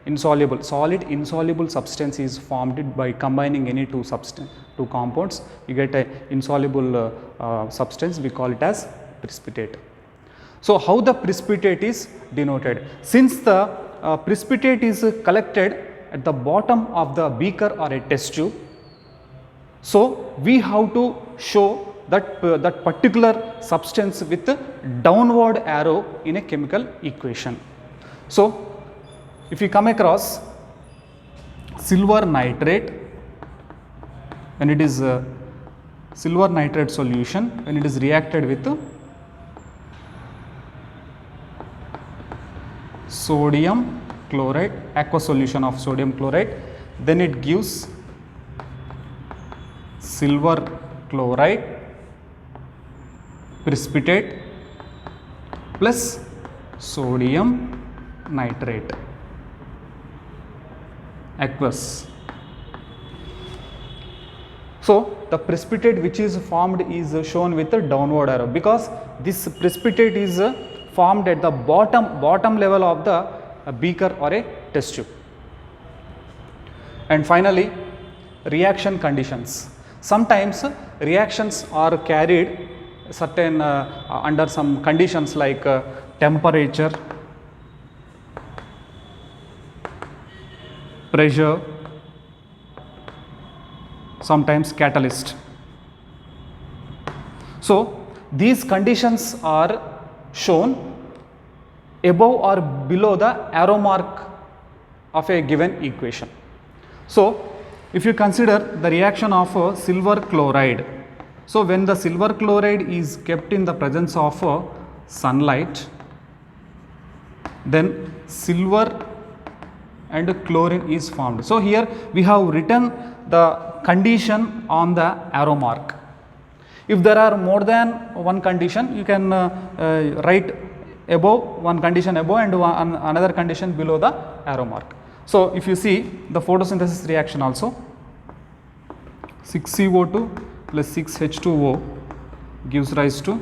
Insoluble, solid insoluble substance is formed by combining any two compounds, you get a insoluble substance, we call it as precipitate. So, how the precipitate is denoted? Since the precipitate is collected at the bottom of the beaker or a test tube, so we have to show that that particular substance with a downward arrow in a chemical equation. So, if you come across silver nitrate, when it is silver nitrate solution, when it is reacted with sodium chloride, aqueous solution of sodium chloride, then it gives silver chloride precipitate plus sodium nitrate, aqueous. So, the precipitate which is formed is shown with a downward arrow, because this precipitate is formed at the bottom level of the beaker or a test tube. And finally, reaction conditions. Sometimes reactions are carried certain under some conditions like temperature, pressure, sometimes catalyst. So, these conditions are shown above or below the arrow mark of a given equation. So, if you consider the reaction of silver chloride, so when the silver chloride is kept in the presence of sunlight, then silver and chlorine is formed. So, here we have written the condition on the arrow mark. If there are more than one condition, you can write above, one condition above and another condition below the arrow mark. So, if you see the photosynthesis reaction also, 6CO2 plus 6H2O gives rise to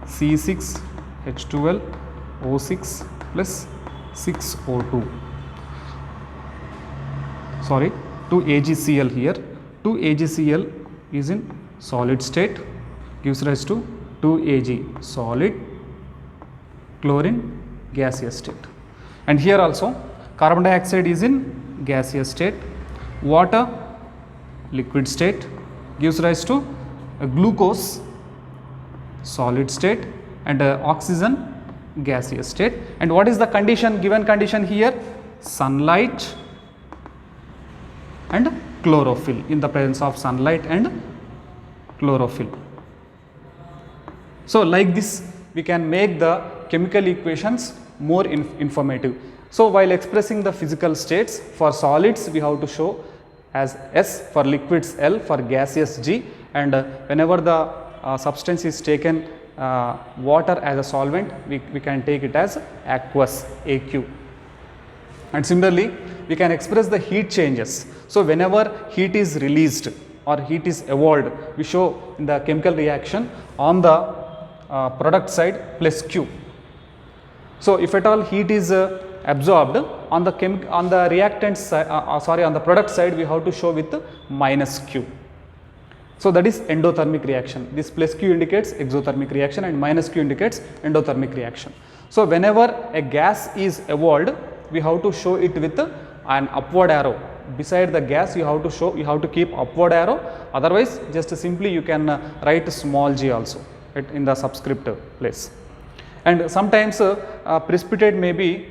C6H12O6 plus 6O2. Sorry, 2AgCl here. 2AgCl is in solid state, gives rise to 2Ag solid, chlorine gaseous state. And here also carbon dioxide is in gaseous state, water liquid state, gives rise to glucose solid state, and oxygen gaseous state. And what is the condition, given condition here? Sunlight and chlorophyll, in the presence of sunlight and chlorophyll. So like this we can make the chemical equations more informative. So while expressing the physical states, for solids we have to show as S, for liquids L, for gaseous G, and whenever the substance is taken water as a solvent, we can take it as aqueous, AQ. And similarly we can express the heat changes. So whenever heat is released or heat is evolved, we show in the chemical reaction on the product side plus Q. So if at all heat is absorbed on the reactant side, on the product side, we have to show with minus Q. So that is endothermic reaction. This plus Q indicates exothermic reaction and minus Q indicates endothermic reaction. So whenever a gas is evolved, we have to show it with an upward arrow. Beside the gas you have to keep upward arrow, otherwise just simply you can write small g also in the subscript place. And sometimes precipitate may be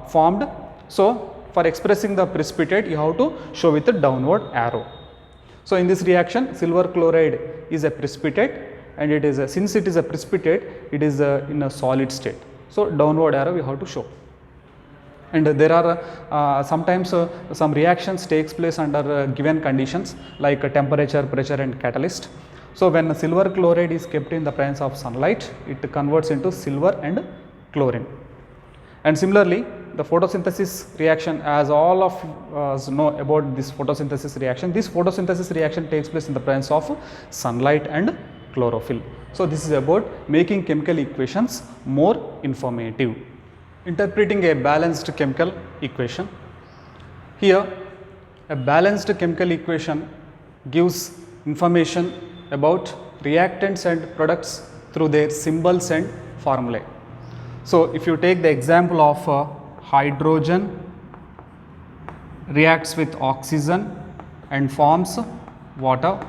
formed. So for expressing the precipitate you have to show with a downward arrow. So in this reaction silver chloride is a precipitate, and it is since it is a precipitate, it is in a solid state. So downward arrow we have to show. And there are sometimes some reactions takes place under given conditions like temperature, pressure and catalyst. So when silver chloride is kept in the presence of sunlight, it converts into silver and chlorine. And similarly the photosynthesis reaction, as all of us know about this photosynthesis reaction, this photosynthesis reaction takes place in the presence of sunlight and chlorophyll. So this is about making chemical equations more informative. Interpreting a balanced chemical equation. Here a balanced chemical equation gives information about reactants and products through their symbols and formulae. So if you take the example of hydrogen reacts with oxygen and forms water,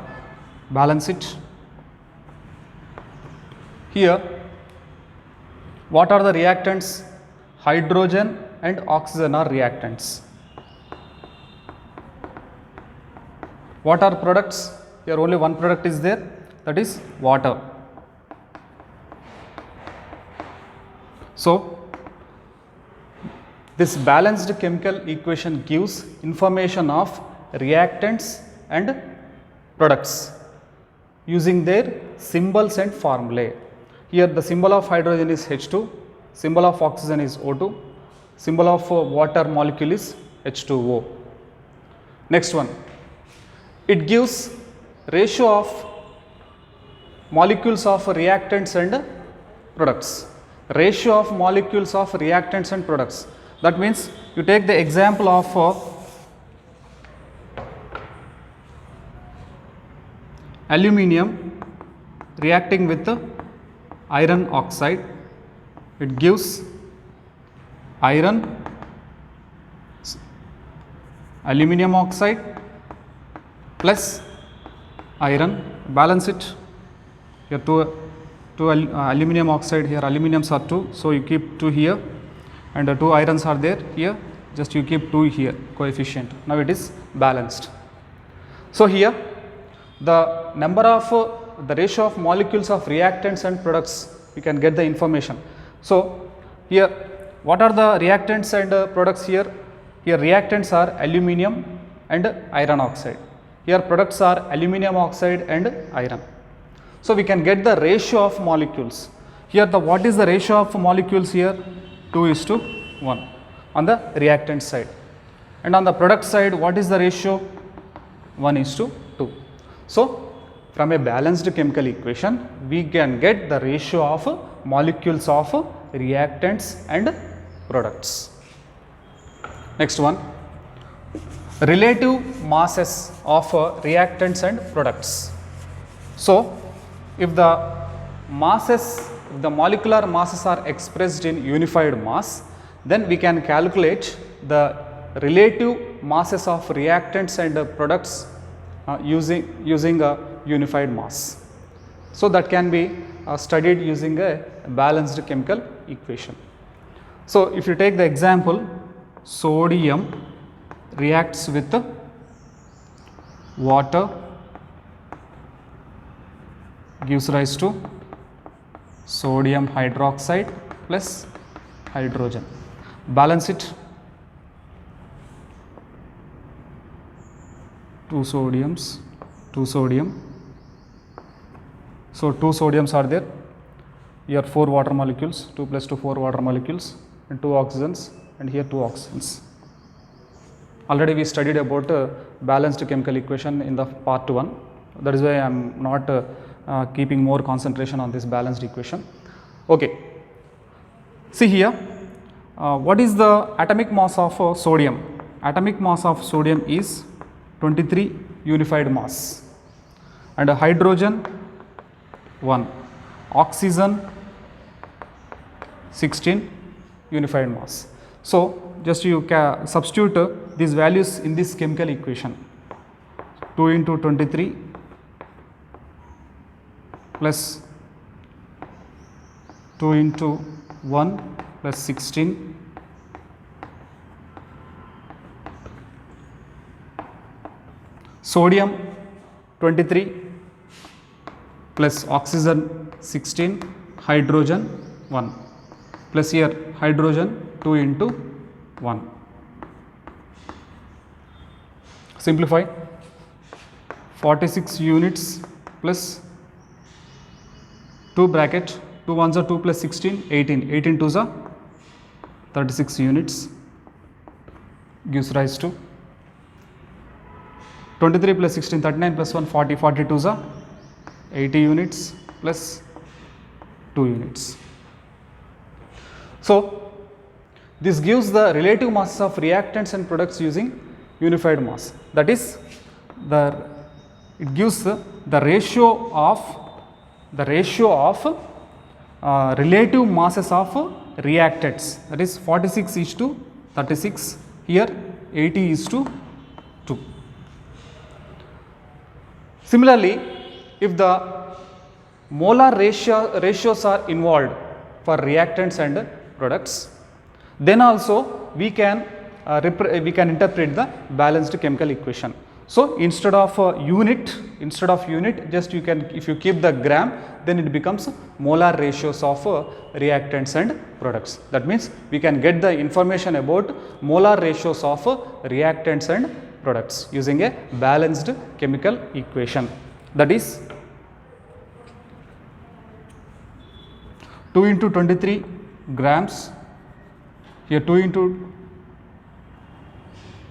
balance it. Here what are the reactants? Hydrogen and oxygen are reactants. What are products? Here only one product is there, that is water. So this balanced chemical equation gives information of reactants and products using their symbols and formulae. Here the symbol of hydrogen is H2, symbol of oxygen is O2, symbol of water molecule is H2O. Next one, it gives ratio of molecules of reactants and products. Ratio of molecules of reactants and products. That means you take the example of aluminium reacting with iron oxide. It gives iron, aluminium oxide plus iron, balance it. Here two aluminium oxide, here aluminiums are 2, so you keep 2 here, and 2 irons are there here, just you keep 2 here coefficient. Now it is balanced. So here the number of the ratio of molecules of reactants and products, we can get the information. So here what are the reactants and products here? Here reactants are aluminium and iron oxide. Here products are aluminium oxide and iron. So we can get the ratio of molecules. Here what is the ratio of molecules here? 2:1 on the reactant side. And on the product side, what is the ratio? 1:2. So from a balanced chemical equation, we can get the ratio of molecules of reactants and products. Next one, relative masses of reactants and products. So, if the molecular masses are expressed in unified mass, then we can calculate the relative masses of reactants and products using a unified mass. So, that can be studied using a balanced chemical equation. So, if you take the example, sodium reacts with water, gives rise to sodium hydroxide plus hydrogen. Balance it, 2 sodium. So, 2 sodiums are there, here 4 water molecules, 2 plus 2 4 water molecules, and 2 oxygens, and here 2 oxygens. Already we studied about balanced chemical equation in the part 1, that is why I am not keeping more concentration on this balanced equation. Okay. See here, what is the atomic mass of sodium? Atomic mass of sodium is 23 unified mass, and hydrogen 1, oxygen 16 unified mass. So, just you substitute these values in this chemical equation, 2 into 23 plus 2 into 1 plus 16 sodium 23 plus oxygen 16, hydrogen 1, plus here hydrogen 2 into 1. Simplify, 46 units plus 2 bracket, 2 ones are 2 plus 16, 18, 18 twos are 36 units, gives rise to 23 plus 16, 39 plus 1, 40, 42s are 80 units plus 2 units. So, this gives the relative masses of reactants and products using unified mass. That is, it gives the ratio of relative masses of reactants. That is 46 is to 36. Here 80 is to 2. Similarly, if the molar ratios are involved for reactants and products, then also we can interpret the balanced chemical equation. So, instead of unit, just you can, if you keep the gram, then it becomes molar ratios of reactants and products. That means we can get the information about molar ratios of reactants and products using a balanced chemical equation. That is 2 into 23 grams, here 2 into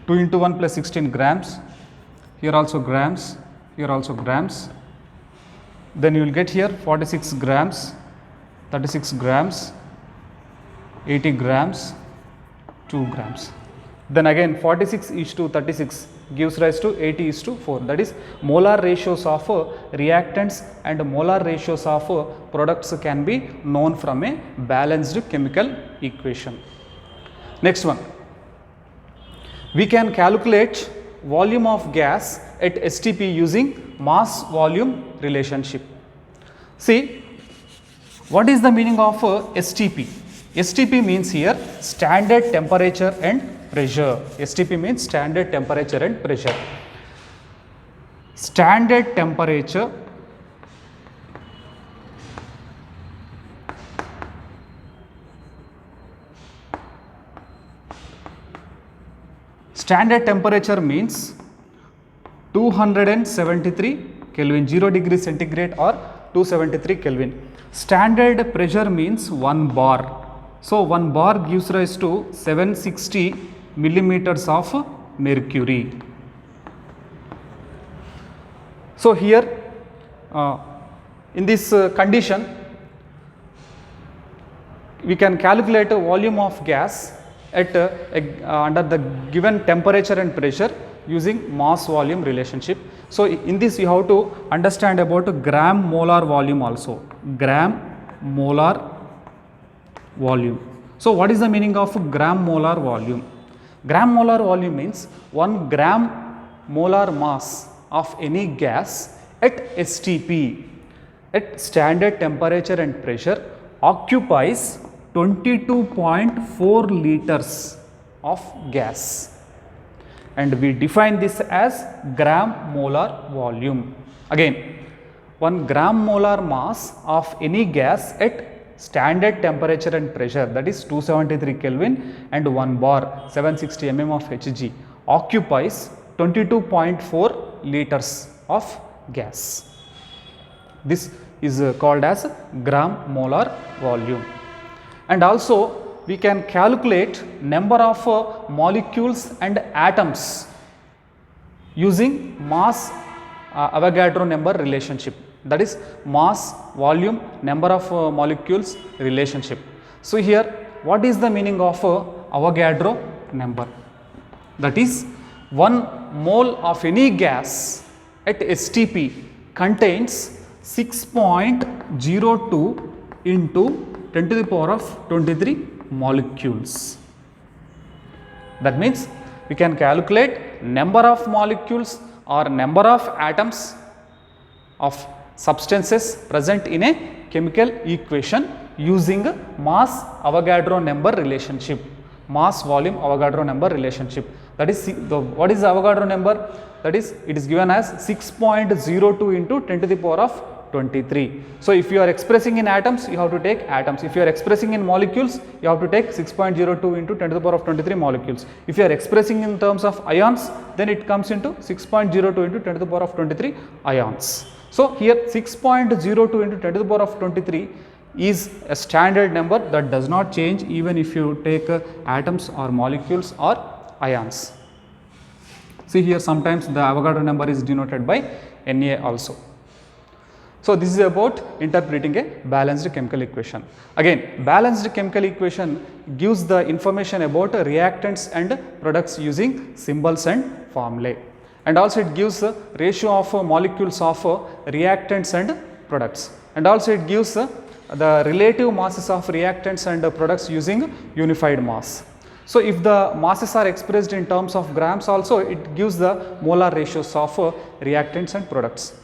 1 plus 16 grams, here also grams, here also grams, then you will get here 46 grams, 36 grams, 80 grams, 2 grams. Then again 46 is to 36 gives rise to 80 is to 4, that is molar ratios of reactants and molar ratios of products can be known from a balanced chemical equation. Next one, we can calculate volume of gas at STP using mass volume relationship. See, what is the meaning of STP? STP means here standard temperature and pressure. STP means standard temperature and pressure. Standard temperature means 273 Kelvin, 0 degree centigrade or 273 Kelvin. Standard pressure means 1 bar. So, 1 bar gives rise to 760 millimeters of mercury. So, here in this condition we can calculate a volume of gas at under the given temperature and pressure using mass volume relationship. So in this you have to understand about gram molar volume also, gram molar volume. So what is the meaning of gram molar volume? Gram molar volume means 1 gram molar mass of any gas at STP, at standard temperature and pressure, occupies 22.4 liters of gas, and we define this as gram molar volume. Again, 1 gram molar mass of any gas at standard temperature and pressure, that is 273 Kelvin and 1 bar 760 mm of Hg, occupies 22.4 liters of gas. This is called as gram molar volume. And also we can calculate number of molecules and atoms using mass Avogadro number relationship, that is mass volume number of molecules relationship. So here what is the meaning of Avogadro number? That is 1 mole of any gas at STP contains 6.02 into 10 to the power of 23 molecules. That means we can calculate number of molecules or number of atoms of substances present in a chemical equation using mass Avogadro number relationship, mass volume Avogadro number relationship. That is what is the Avogadro number? That is, it is given as 6.02 into 10 to the power of 23. So if you are expressing in atoms, you have to take atoms. If you are expressing in molecules, you have to take 6.02 into 10 to the power of 23 molecules. If you are expressing in terms of ions, then it comes into 6.02 into 10 to the power of 23 ions. So here 6.02 into 10 to the power of 23 is a standard number that does not change even if you take atoms or molecules or ions. See here, sometimes the Avogadro number is denoted by Na also. So this is about interpreting a balanced chemical equation. Again, balanced chemical equation gives the information about reactants and products using symbols and formulae. And also it gives the ratio of molecules of reactants and products. And also it gives the relative masses of reactants and products using unified mass. So if the masses are expressed in terms of grams also, it gives the molar ratios of reactants and products.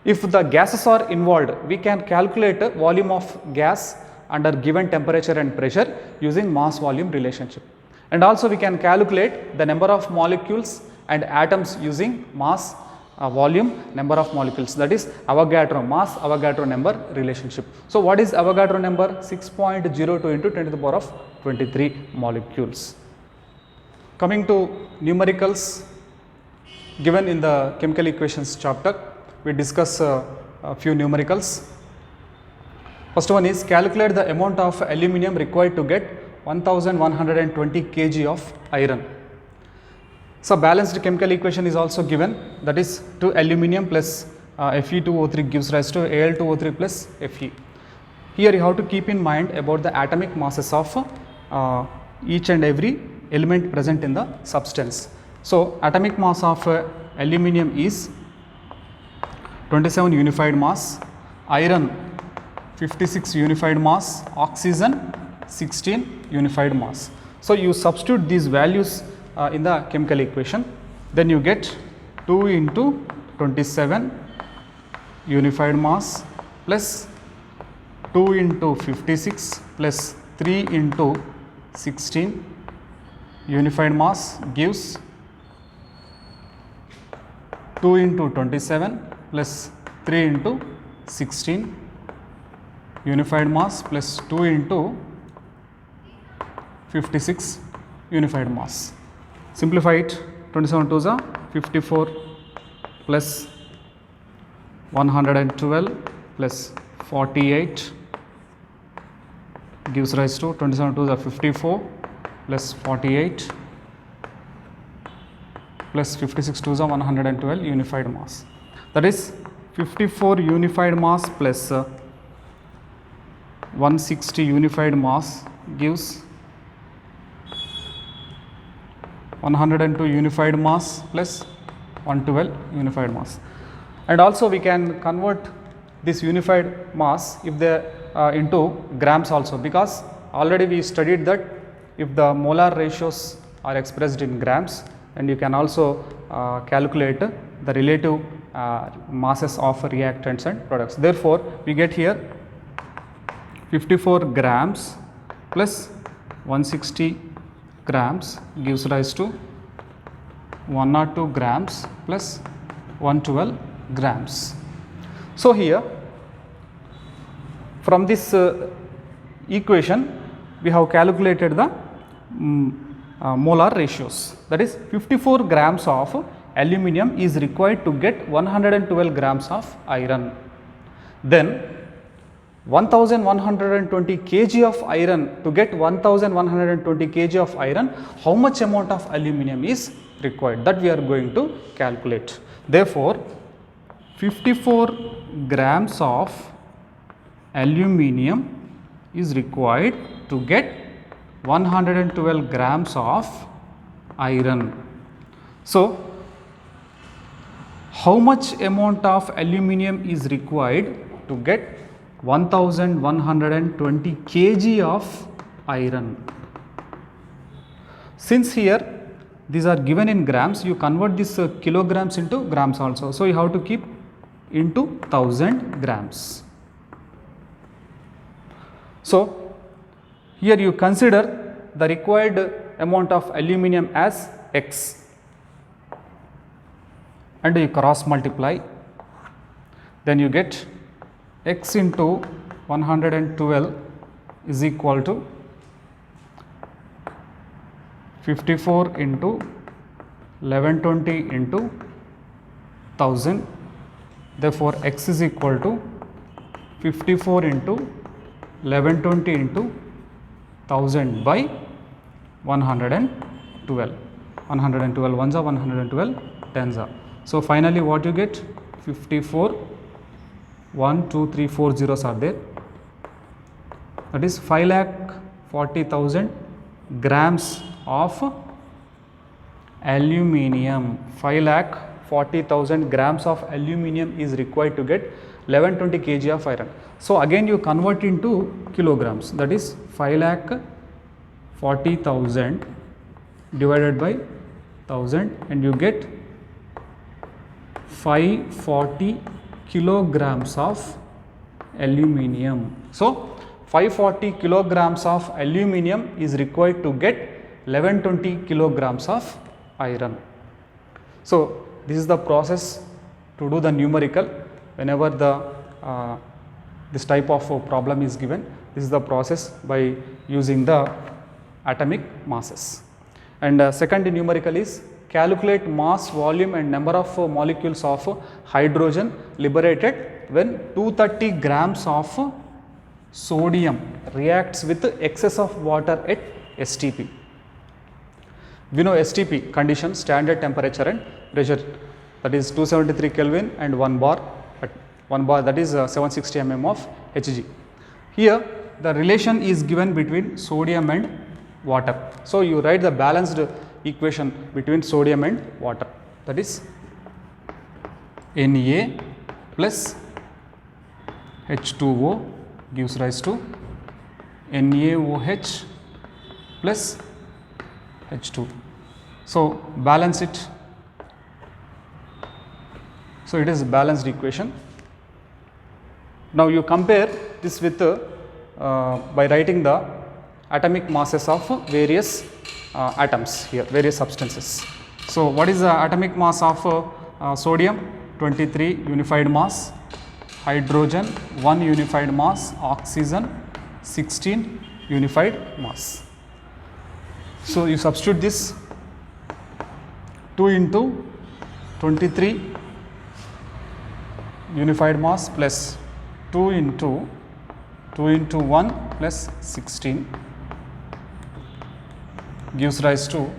If the gases are involved, we can calculate volume of gas under given temperature and pressure using mass volume relationship. And also we can calculate the number of molecules and atoms using mass volume number of molecules, that is Avogadro, mass Avogadro number relationship. So what is Avogadro number? 6.02 into 10 to the power of 23 molecules. Coming to numericals given in the chemical equations chapter, we discuss a few numericals. First one is calculate the amount of aluminum required to get 1120 kg of iron. So balanced chemical equation is also given, that is 2 aluminum plus Fe2O3 gives rise to Al2O3 plus Fe. Here you have to keep in mind about the atomic masses of each and every element present in the substance. So atomic mass of aluminum is 27 unified mass, iron 56 unified mass, oxygen 16 unified mass. So you substitute these values in the chemical equation, then you get 2 into 27 unified mass plus 2 into 56 plus 3 into 16 unified mass gives 2 into 27 plus 3 into 16 unified mass plus 2 into 56 unified mass. Simplify it, 27 2s are 54 plus 112 plus 48 gives rise to 27 2s are 54 plus 48 plus 56 2s are 112 unified mass. That is 54 unified mass plus 160 unified mass gives 102 unified mass plus 112 unified mass. And also we can convert this unified mass if they into grams also, because already we studied that if the molar ratios are expressed in grams, and you can also calculate the relative masses of reactants and products. Therefore, we get here 54 grams plus 160 grams gives rise to 102 grams plus 112 grams. So, here from this equation we have calculated the molar ratios, that is 54 grams of aluminum is required to get 112 grams of iron. Then 1120 kg of iron, to get 1120 kg of iron, how much amount of aluminum is required, that we are going to calculate. Therefore, 54 grams of aluminum is required to get 112 grams of iron. So, how much amount of aluminum is required to get 1120 kg of iron? Since here these are given in grams, you convert this kilograms into grams also. So, you have to keep into 1000 grams. So, here you consider the required amount of aluminum as X, and you cross multiply, then you get X into 112 is equal to 54 into 1120 into 1000. Therefore, X is equal to 54 into 1120 into 1000 by 112. 112 ones are 112 tens are. So, finally, what you get? 54, 1, 2, 3, 4 zeros are there. That is 5,40,000 grams of aluminium. 5,40,000 grams of aluminium is required to get 1120 kg of iron. So, again you convert into kilograms, that is 5,40,000 divided by 1000, and you get 540 kilograms of aluminium. So, 540 kilograms of aluminium is required to get 1120 kilograms of iron. So, this is the process to do the numerical whenever the this type of problem is given. This is the process by using the atomic masses. And second numerical is calculate mass, volume and number of molecules of hydrogen liberated when 230 grams of sodium reacts with excess of water at STP. We know STP condition, standard temperature and pressure, that is 273 Kelvin and 1 bar, at 1 bar, that is 760 mm of Hg. Here the relation is given between sodium and water. So, you write the balanced equation between sodium and water, that is Na plus H2O gives rise to NaOH plus H2. So, balance it. So, it is a balanced equation. Now, you compare this with by writing the atomic masses of various atoms here, various substances. So, what is the atomic mass of sodium? 23 unified mass, hydrogen 1 unified mass, oxygen 16 unified mass. So, you substitute this 2 into 23 unified mass plus 2 into 1 plus 16 gives rise to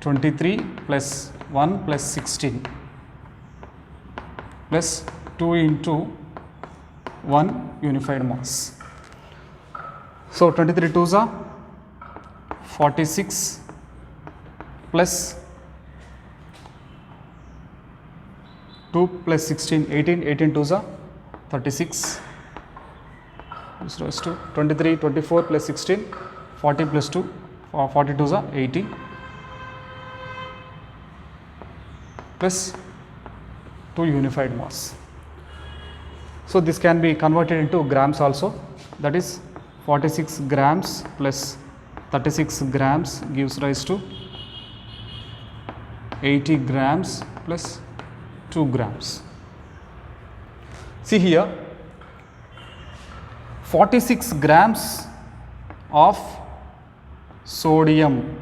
23 plus 1 plus 16 plus 2 into 1 unified mass. So, 23 2s are 46 plus 2 plus 16, 18, 18 2s are 36, is raised to 23, 24 plus 16, 40 plus 2, 42s are 80, plus 2 unified mass. So this can be converted into grams also, that is 46 grams plus 36 grams gives rise to 80 grams plus 2 grams. See here, 46 grams of sodium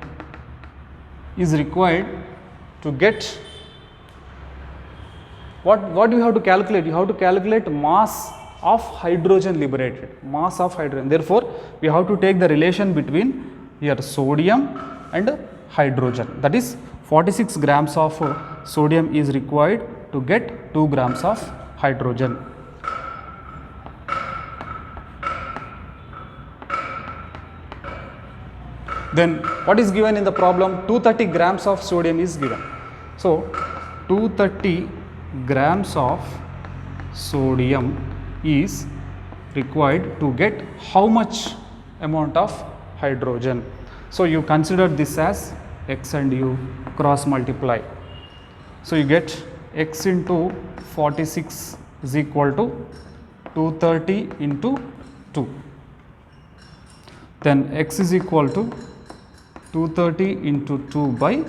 is required to get what do you have to calculate? You have to calculate mass of hydrogen liberated, mass of hydrogen. Therefore, we have to take the relation between here sodium and hydrogen, that is 46 grams of sodium is required to get 2 grams of hydrogen. Then what is given in the problem? 230 grams of sodium is given. So 230 grams of sodium is required to get how much amount of hydrogen. So you consider this as x and you cross multiply. So you get x into 46 is equal to 230 into 2. Then x is equal to 230 into 2 by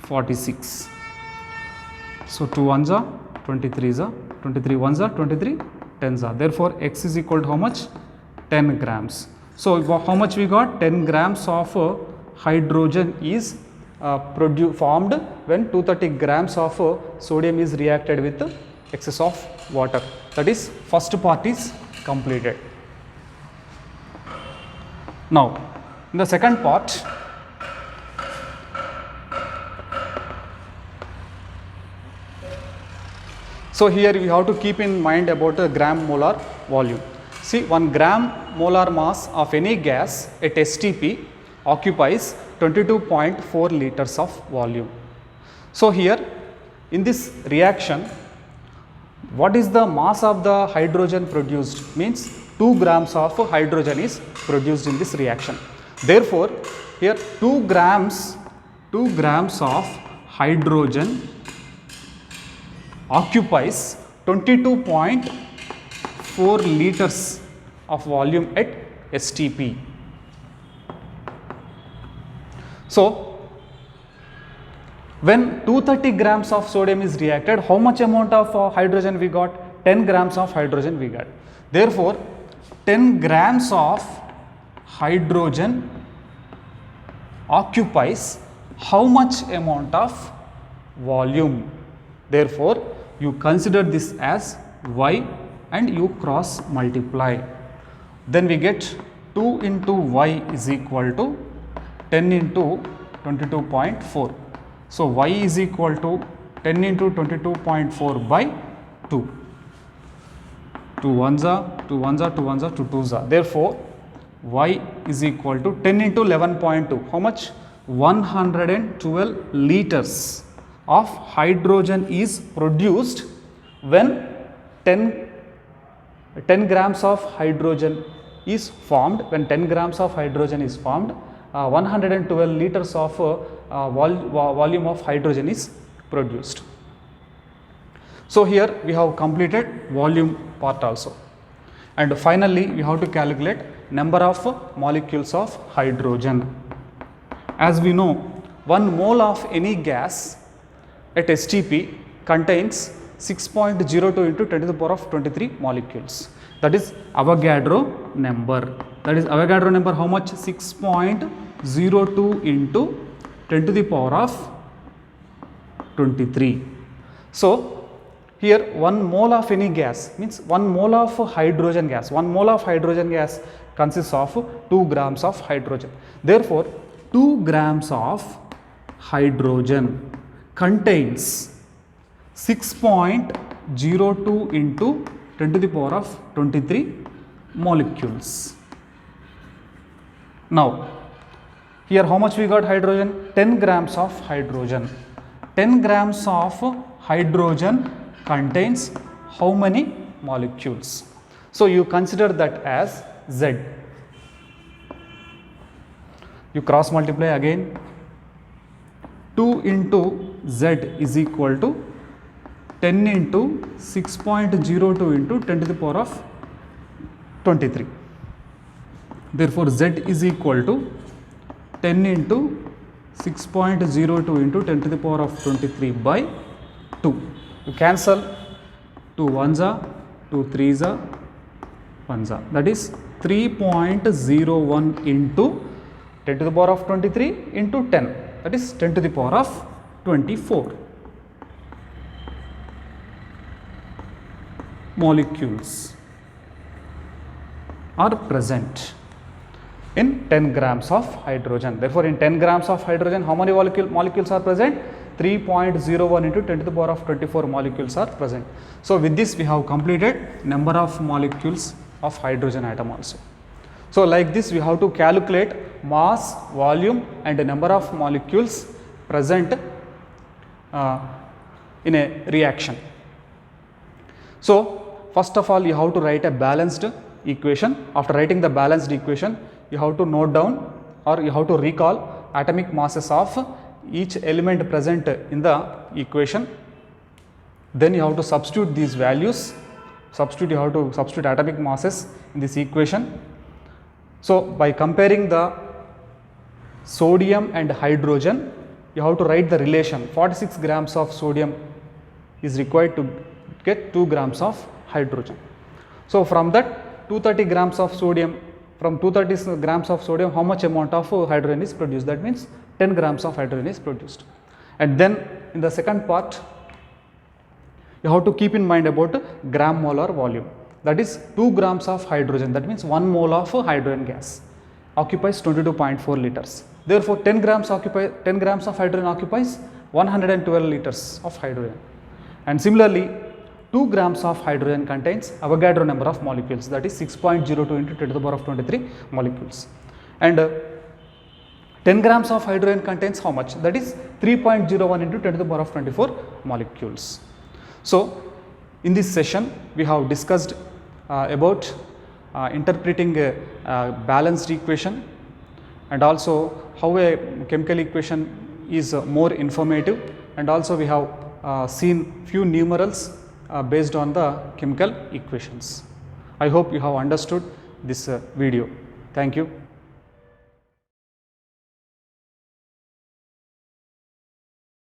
46. So 2 ones are 23s are 23 ones are 23 10s are. Therefore, x is equal to how much? 10 grams. So how much we got? 10 grams of hydrogen is formed when 230 grams of sodium is reacted with excess of water. That is, first part is completed. Now, in the second part, so here we have to keep in mind about the gram molar volume. See, 1 gram molar mass of any gas at STP occupies 22.4 liters of volume. So here in this reaction, what is the mass of the hydrogen produced? Means 2 grams of hydrogen is produced in this reaction. Therefore, here 2 grams of hydrogen occupies 22.4 liters of volume at STP. So, when 230 grams of sodium is reacted, how much amount of hydrogen we got? 10 grams of hydrogen we got. Therefore, 10 grams of hydrogen occupies how much amount of volume? Therefore, you consider this as y and you cross multiply. Then we get 2 into y is equal to 10 into 22.4. So, y is equal to 10 into 22.4 by 2. 2 ones are 2 ones are 2 ones are 2 twos are. Therefore, y is equal to 10 into 11.2. How much? 112 liters of hydrogen is produced when 10 grams of hydrogen is formed. When 10 grams of hydrogen is formed, 112 liters of volume of hydrogen is produced. So here we have completed volume part also, and finally we have to calculate number of molecules of hydrogen. As we know, 1 mole of any gas at STP contains 6.02 into 10 to the power of 23 molecules. That is Avogadro number. That is Avogadro number how much? 6.02 into 10 to the power of 23. So here 1 mole of any gas means 1 mole of hydrogen gas. 1 mole of hydrogen gas consists of 2 grams of hydrogen. Therefore, 2 grams of hydrogen contains 6.02 into 10 to the power of 23 molecules. Now, Here how much we got hydrogen? 10 grams of hydrogen. 10 grams of hydrogen contains how many molecules? So you consider that as Z. You cross multiply again. 2 into Z is equal to 10 into 6.02 into 10 to the power of 23. Therefore, Z is equal to 10 into 6.02 into 10 to the power of 23 by 2. You cancel 2 ones are, 2 threes are, 1s are. That is 3.01 into 10 to the power of 23 into 10. That is 10 to the power of 24 molecules are present in 10 grams of hydrogen. Therefore, in 10 grams of hydrogen, how many molecules are present? 3.01 into 10 to the power of 24 molecules are present. So, with this we have completed number of molecules of hydrogen atom also. So, like this we have to calculate mass, volume and the number of molecules present in a reaction. So, first of all you have to write a balanced equation. After writing the balanced equation, you have to note down or you have to recall atomic masses of each element present in the equation. Then you have to substitute these values. You have to substitute atomic masses in this equation. So, by comparing the sodium and hydrogen, you have to write the relation. 46 grams of sodium is required to get 2 grams of hydrogen. So, from that 230 grams of sodium, from 230 grams of sodium, how much amount of hydrogen is produced? That means 10 grams of hydrogen is produced. And then in the second part, you have to keep in mind about gram molar volume. That is 2 grams of hydrogen, that means 1 mole of hydrogen gas occupies 22.4 liters. Therefore, 10 grams of hydrogen occupies 112 liters of hydrogen. And similarly, 2 grams of hydrogen contains Avogadro number of molecules, that is 6.02 into 10 to the power of 23 molecules. And 10 grams of hydrogen contains how much? That is 3.01 into 10 to the power of 24 molecules. So, in this session we have discussed about interpreting a balanced equation and also how a chemical equation is more informative, and also we have seen few numerals based on the chemical equations. I hope you have understood this video. Thank you.